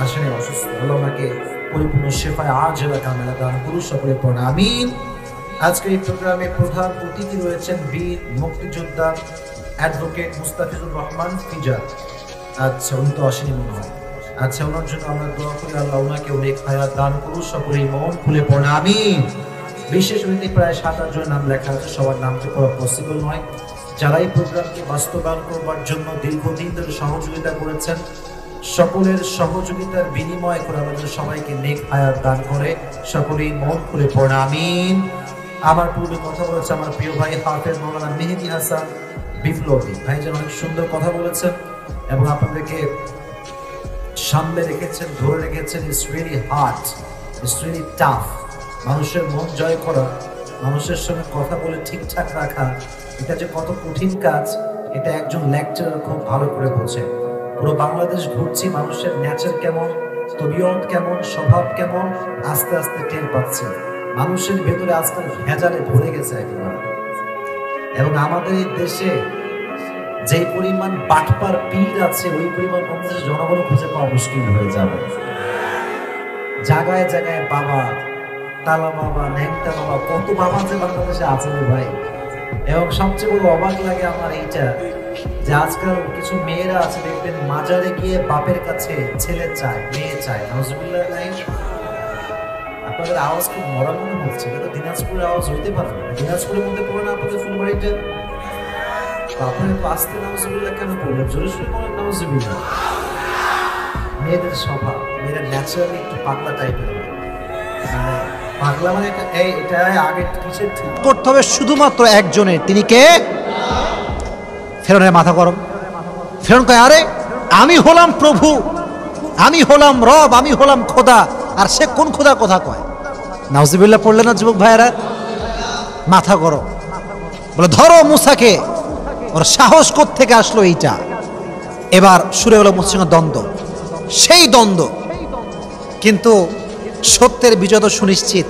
আসেনি, অসুস্থ। আল্লাহ ওনাকে পরিপূর্ণ শেফায়ে আজলা কামেলা দান করুন, সকলে পড়া আমিন। আজকের এই প্রোগ্রামে প্রধান অতিথি রয়েছেন বীর মুক্তিযোদ্ধা অ্যাডভোকেট মুস্তাফিজুর রহমান ফিজা। আচ্ছা, উনি তো আসেনি মনে হয়। আচ্ছা, ওনার জন্য আমরা দোয়া করি আল্লাহ ওনাকে অনেক হায়াত দান করুন, সকলে মন খুলে পড়া আমিন। বিশেষ অতিথি প্রায় 7-8 জনের নাম লেখা আছে, সবার নাম তো করা পসিবল নয়। যারা এই প্রোগ্রামকে বাস্তবায়ন করবার জন্য দীর্ঘদিন ধরে সহযোগিতা করেছেন, সকলের সহযোগিতার বিনিময় করে আমাদের সবাইকে নেক হায়াত দান করে, সকলেই মন খুলে পড়া আমিন। আমার পূর্বে কথা বলেছে আমার প্রিয় ভাই হাফেজ মাওলানা মেহেদী হাসান বিপ্লবী ভাই, যেন অনেক সুন্দর কথা বলেছেন এবং আপনাদেরকে সামনে রেখেছেন, ধরে রেখেছেন। It's really hard, it's really tough. মানুষের মন জয় করা, মানুষের সঙ্গে কথা বলে ঠিকঠাক রাখা, এটা যে কত কঠিন কাজ, এটা একজন লেকচারার খুব ভালো করে বোঝে। পুরো বাংলাদেশ ঘুরছি, মানুষের নেচার কেমন, তবিয়ত কেমন, স্বভাব কেমন, আস্তে আস্তে টের পাচ্ছি। মানুষের ভেতরে আজকাল ভেজালে ভরে গেছে একেবারে। এবং আমাদের এই দেশে যে পরিমাণ বাটপার পীর আছে, ওই পরিমাণ বাংলাদেশের জনগণ খুঁজে পাওয়া মুশকিল হয়ে যাবে। জায়গায় জায়গায় বাবা, তালা বাবা, ন্যাংটা বাবা, কত বাবা যে বাংলাদেশে আছে রে ভাই। এবং সবচেয়ে বড় অবাক লাগে আমার এইটা, যে আজকাল কিছু মেয়েরা আছে দেখবেন মাজারে গিয়ে বাপের কাছে ছেলে চায়, মেয়ে চায়। নাউজুবিল্লাহ নাই? আপনাদের আওয়াজ খুব মরা মনে হচ্ছে, কিন্তু দিনাজপুরের আওয়াজ হইতে পারে না। দিনাজপুরের মধ্যে পড়ে না আপনাদের ফুলবাড়িটা? আপনার পাঁচতে নাউজুবিল্লাহ কেন পড়লেন? জোরে শুরু করেন নাউজুবিল্লাহ। মেয়েদের স্বভাব, মেয়েরা ন্যাচারালি একটু পাগলা টাইপের হয়। পাগলা মানে এটা আগে কিসের ঠিক করতে হবে শুধুমাত্র একজনের, তিনি কে? ফেরনের মাথা গরম। ফেরন কয়, আরে আমি হলাম প্রভু, আমি হলাম রব, আমি হলাম খোদা, আর সে কোন খোদা কথা কয়? নাউজুবিল্লাহ পড়লে না যুবক ভাইয়েরা? মাথা গরম, বলে ধরো মুসাকে। ওর সাহস থেকে আসলো এইটা। এবার শুরু হলো মুসার সঙ্গে দ্বন্দ্ব, সেই দ্বন্দ্ব। কিন্তু সত্যের বিজয় তো সুনিশ্চিত,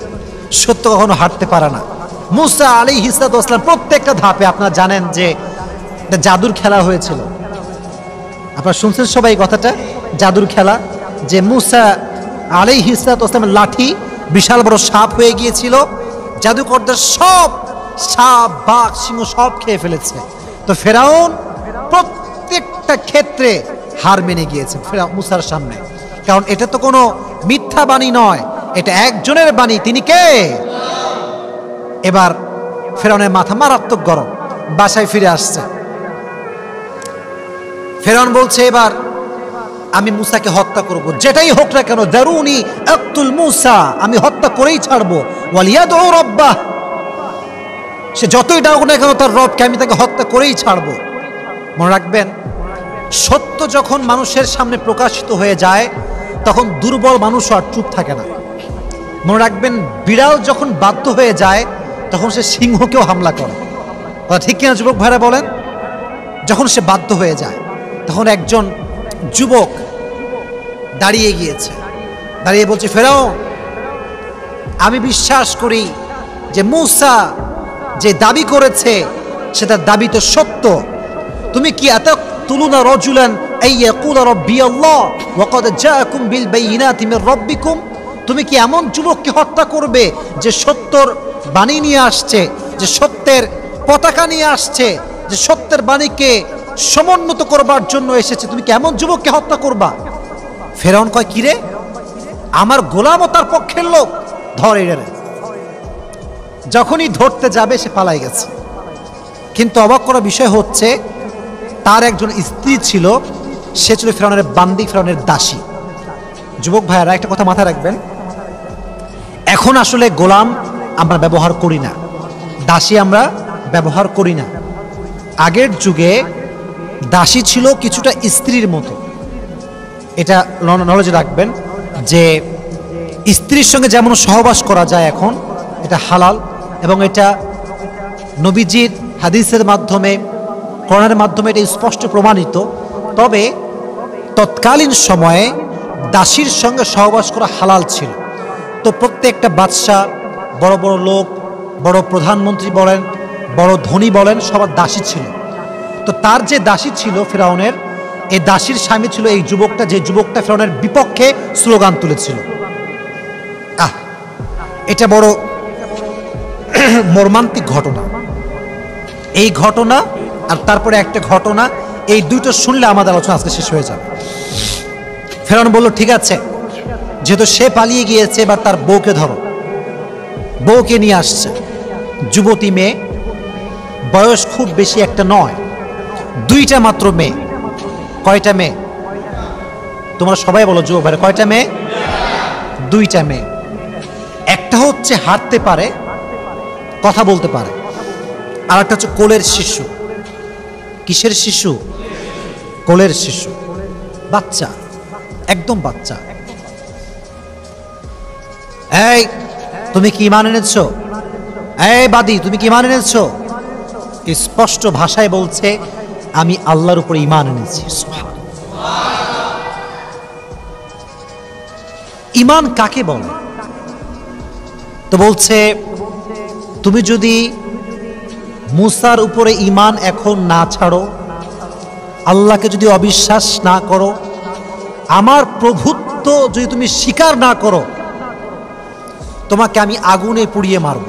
সত্য কখনো হারতে পারে না। মুসা আলাইহিস সালাম প্রত্যেকটা ধাপে, আপনারা জানেন যে একটা জাদুর খেলা হয়েছিল। আপনারা শুনছেন সবাই কথাটা, জাদুর খেলা, যে মুসা আলাইহিস সালামের লাঠি বিশাল বড় সাপ হয়ে গিয়েছিল। জাদুকরদের সব সাপ, বাঘ, সিংহ সব খেয়ে ফেলেছে। তো ফেরাউন প্রত্যেকটা ক্ষেত্রে হার মেনে গিয়েছে মুসার সামনে। কারণ এটা তো কোনো মিথ্যা বাণী নয়, এটা একজনের বাণী। তিনি কে? এবার ফেরাউনের মাথা মারাত্মক গরম, বাসায় ফিরে আসছে। ফেরাউন বলছে এবার আমি মুসাকে হত্যা করব, যেটাই হোক না কেন, দারুনি আক্তুল মুসা, আমি হত্যা করেই ছাড়বো। ওয়ালিয়াদউ রাব্বাহ, সে যতই ডাকুক না কেন তার রবকে আমি তাকে হত্যা করেই ছাড়বো। মনে রাখবেন, সত্য যখন মানুষের সামনে প্রকাশিত হয়ে যায় তখন দুর্বল মানুষ আর চুপ থাকে না। মনে রাখবেন, বিড়াল যখন বাধ্য হয়ে যায় তখন সে সিংহকেও হামলা করে। ঠিক কিনা যুবক ভাইরা বলেন? যখন সে বাধ্য হয়ে যায় তখন একজন যুবক দাঁড়িয়ে গিয়েছে, দাঁড়িয়ে বলছে, ফেরাউন, আমি বিশ্বাস করি যে মূসা যে দাবি করেছে সেটা দাবি তো সত্য। তুমি কি আতাকতুলুনা রাজুলান আইয়াকুলা রাব্বি আল্লাহ ওয়া ক্বাদ জাআকুম বিল বাইয়িনাতি মির রাব্বিকুম, তুমি কি এমন যুবককে হত্যা করবে যে সত্যর বাণী নিয়ে আসছে, যে সত্যের পতাকা নিয়ে আসছে, যে সত্যের বাণীকে সমুন্নত করবার জন্য এসেছে? তুমি কি এমন যুবককে হত্যা করবা? ফেরাউন কয়, কিরে, আমার গোলামও তার পক্ষের লোক, ধরে গেলে। যখনই ধরতে যাবে সে পালাই গেছে। কিন্তু অবাক করা বিষয় হচ্ছে, তার একজন স্ত্রী ছিল, সে ছিল ফেরাউনের বান্দি, ফেরাউনের দাসী। যুবক ভাইয়ারা একটা কথা মাথায় রাখবেন, এখন আসলে গোলাম আমরা ব্যবহার করি না, দাসী আমরা ব্যবহার করি না। আগের যুগে দাসী ছিল কিছুটা স্ত্রীর মতো। এটা নলেজে রাখবেন যে স্ত্রীর সঙ্গে যেমন সহবাস করা যায় এখন, এটা হালাল, এবং এটা নবীজির হাদিসের মাধ্যমে, কোরআনের মাধ্যমে এটা স্পষ্ট প্রমাণিত। তবে তৎকালীন সময়ে দাসীর সঙ্গে সহবাস করা হালাল ছিল। তো প্রত্যেকটা বাদশা, বড় বড় লোক, বড় প্রধানমন্ত্রী বলেন, বড় ধনী বলেন, সবার দাসী ছিল। তো তার যে দাসী ছিল ফেরাউনের, এই দাসীর স্বামী ছিল এই যুবকটা, যে যুবকটা ফেরাউনের বিপক্ষে স্লোগান তুলেছিল। এটা বড় মর্মান্তিক ঘটনা। এই ঘটনা আর তারপরে একটা ঘটনা, এই দুটো শুনলে আমাদের আলোচনা আজকে শেষ হয়ে যাবে। ফেরাউন বলল, ঠিক আছে, যেহেতু সে পালিয়ে গিয়েছে, এবার তার বউকে ধরো। বউকে নিয়ে আসছে, যুবতী মেয়ে, বয়স খুব বেশি একটা নয়, দুইটা মাত্র মেয়ে। কয়টা মেয়ে? তোমরা সবাই বলো যুবক ভাই, কয়টা মেয়ে? দুইটা মেয়ে। একটা হচ্ছে হাঁটতে পারে, কথা বলতে পারে, আর একটা হচ্ছে কোলের শিশু। কিসের শিশু? কোলের শিশু, বাচ্চা, একদম বাচ্চা। এই তুমি কি ঈমান এনেছো? এই বাদী, তুমি কি ঈমান এনেছো? স্পষ্ট ভাষায় বলছে, আমি আল্লাহর উপরে ঈমান এনেছি। ঈমান কাকে বলে? তো বলছে, তুমি যদি মুসার উপরে ঈমান এখন না ছাড়ো, আল্লাহকে যদি অবিশ্বাস না করো, আমার প্রভুত্ব যদি তুমি স্বীকার না করো, তোমাকে আমি আগুনে পুড়িয়ে মারব,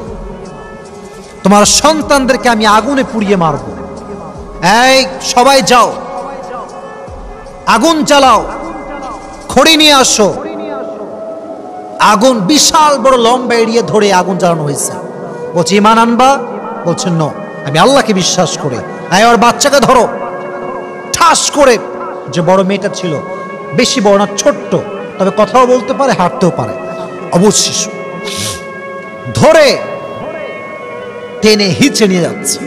তোমার সন্তানদেরকে আমি আগুনে পুড়িয়ে মারব। এই সবাই যাও, আগুন জ্বালাও, খড়ি নিয়ে আসো। আগুন বিশাল বড় লম্বা এড়িয়ে ধরে আগুন জ্বালানো হয়েছে। বলছে, ঈমান আনবা? বলছেন, ন, আমি আল্লাহকে বিশ্বাস করে। ওর বাচ্চাকে ধরো। ঠাস করে, যে বড় মেয়েটা ছিল, বেশি বড় না, ছোট্ট, তবে কথাও বলতে পারে, হাঁটতেও পারে, অবুঝ শিশু, ধরে টেনে হিচে নিয়ে যাচ্ছে।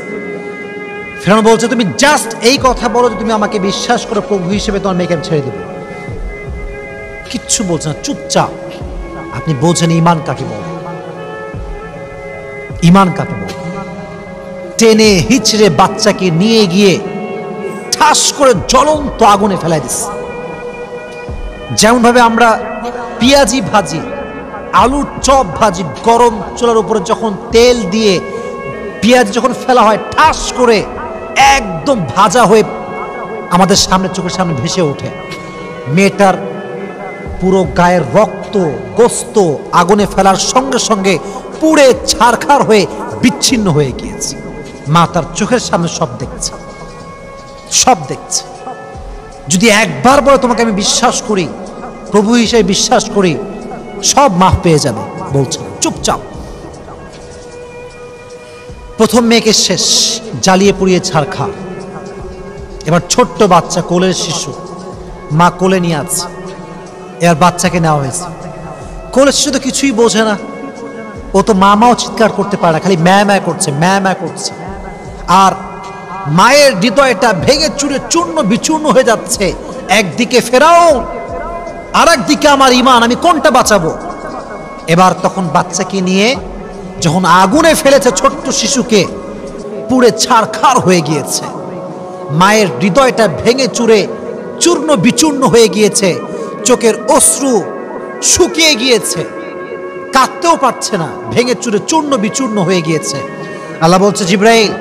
ফেরাউন বলছে, তুমি জাস্ট এই কথা বলো যে তুমি আমাকে বিশ্বাস করো প্রভু হিসেবে, তোমার মেয়েকে আমি ছেড়ে দেব। কিচ্ছু বলছে না, চুপচাপ। আপনি বলছেন ঈমান কাকে বলে? ঈমান কাকে বলে? টেনে হিচড়ে বাচ্চাকে নিয়ে গিয়ে ঠাস করে জ্বলন্ত আগুনে ফেলাই দিচ্ছে। যেমন ভাবে আমরা পেঁয়াজি ভাজি, আলুর চপ ভাজি, গরম চুলার উপরে যখন তেল দিয়ে পেঁয়াজ যখন ফেলা হয়, ঠাস করে একদম ভাজা হয়ে আমাদের সামনে, চোখের সামনে ভেসে ওঠে। মেয়েটার পুরো গায়ের রক্ত, গোস্ত আগুনে ফেলার সঙ্গে সঙ্গে পুড়ে ছারখার হয়ে বিচ্ছিন্ন হয়ে গিয়েছে। মা তার চোখের সামনে সব দেখছে, সব দেখছে। যদি একবার বলে তোমাকে আমি বিশ্বাস করি, প্রভু হিসেবে বিশ্বাস করি, সব মাফ পেয়ে যাবে। বলছে চুপচাপ। প্রথম মেয়েকে শেষ, জ্বালিয়ে পুড়িয়ে ছাড়খাড়। এবার ছোট্ট বাচ্চা, কোলের শিশু, মা কোলে নিয়ে আছে। এবার বাচ্চাকে নেওয়া হয়েছে। কোলের শিশু তো কিছুই বোঝে না, ও তো মামাও চিৎকার করতে পারে না, খালি ম্যা ম্যা করছে, ম্যা ম্যা করছে। আর মায়ের হৃদয়টা ভেঙে চুরে চূর্ণ বিচূর্ণ হয়ে যাচ্ছে। একদিকে ফেরাও, আর একদিকে আমার ঈমান, আমি কোনটা বাঁচাবো? এবার তখন বাচ্চাকে নিয়ে যখন আগুনে ফেলেছে, ছোট্ট শিশুকে পুড়ে ছারখার হয়ে গিয়েছে। মায়ের হৃদয়টা ভেঙে চুরে চূর্ণ বিচূর্ণ হয়ে গিয়েছে, চোখের অশ্রু শুকিয়ে গিয়েছে, কাঁদতেও পারছে না, ভেঙে চুরে চূর্ণ বিচূর্ণ হয়ে গিয়েছে। আল্লাহ বলছে, জিবরাইল,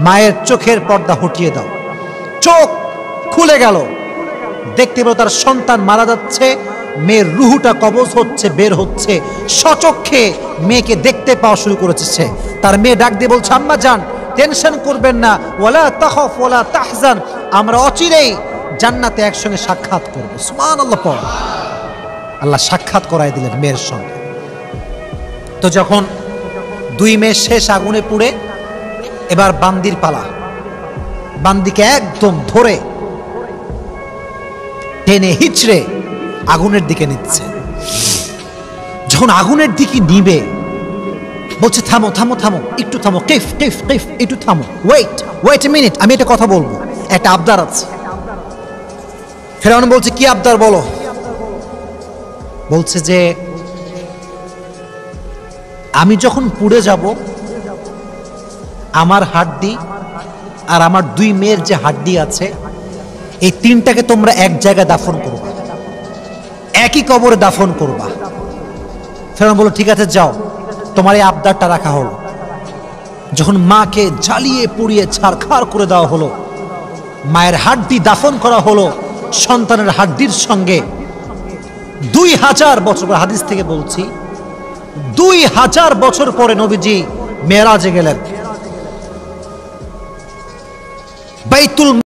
মায়ের চোখের পর্দা হটিয়ে দাও। চোখ খুলে গেল, দেখতে পেল তার সন্তান মারা যাচ্ছে, মেয়ের রুহুটা কবজ হচ্ছে, বের হচ্ছে। সচক্ষে মেয়েকে দেখতে পাওয়া শুরু করেছে। তার মেয়ে ডাক দিয়ে বলছে, আম্মা জান, টেনশন করবেন না, ওয়ালা তাখাফ ওয়ালা তাহজান, আমরা অচিরেই জান্নাতে একসঙ্গে সাক্ষাৎ করব। সুবহানাল্লাহ। পড়। আল্লাহ সাক্ষাৎ করায় দিলেন মেয়ের সঙ্গে। তো যখন দুই মেয়ে শেষ আগুনে পুড়ে, এবার বান্দির পালা। বান্দিকে একদম ধরে টেনে হিচড়ে আগুনের দিকে নিচ্ছে। যখন আগুনের দিকে নিবে, বলছে থামো থামো থামো, একটু থামো, কিফ কিফ কিফ, একটু থামো, ওয়েট এ মিনিট, আমি একটা কথা বলবো, একটা আবদার আছে। ফেরাউন বলছে, কি আবদার বলো? বলছে যে আমি যখন পুড়ে যাব, আমার হাড্ডি আর আমার দুই মেয়ের যে হাড্ডি আছে, এই তিনটাকে তোমরা এক জায়গায় দাফন করবা, একই কবরে দাফন করবা। ফেরাউন বলল, ঠিক আছে যাও, তোমার এই আবদারটা রাখা হলো। যখন মাকে জ্বালিয়ে পুড়িয়ে ছারখাড় করে দেওয়া হলো, মায়ের হাড্ডি দাফন করা হলো সন্তানের হাড্ডির সঙ্গে। 2000 বছর, হাদিস থেকে বলছি, 2000 বছর পরে নবীজি মেরাজে গেলেন। বাইতুল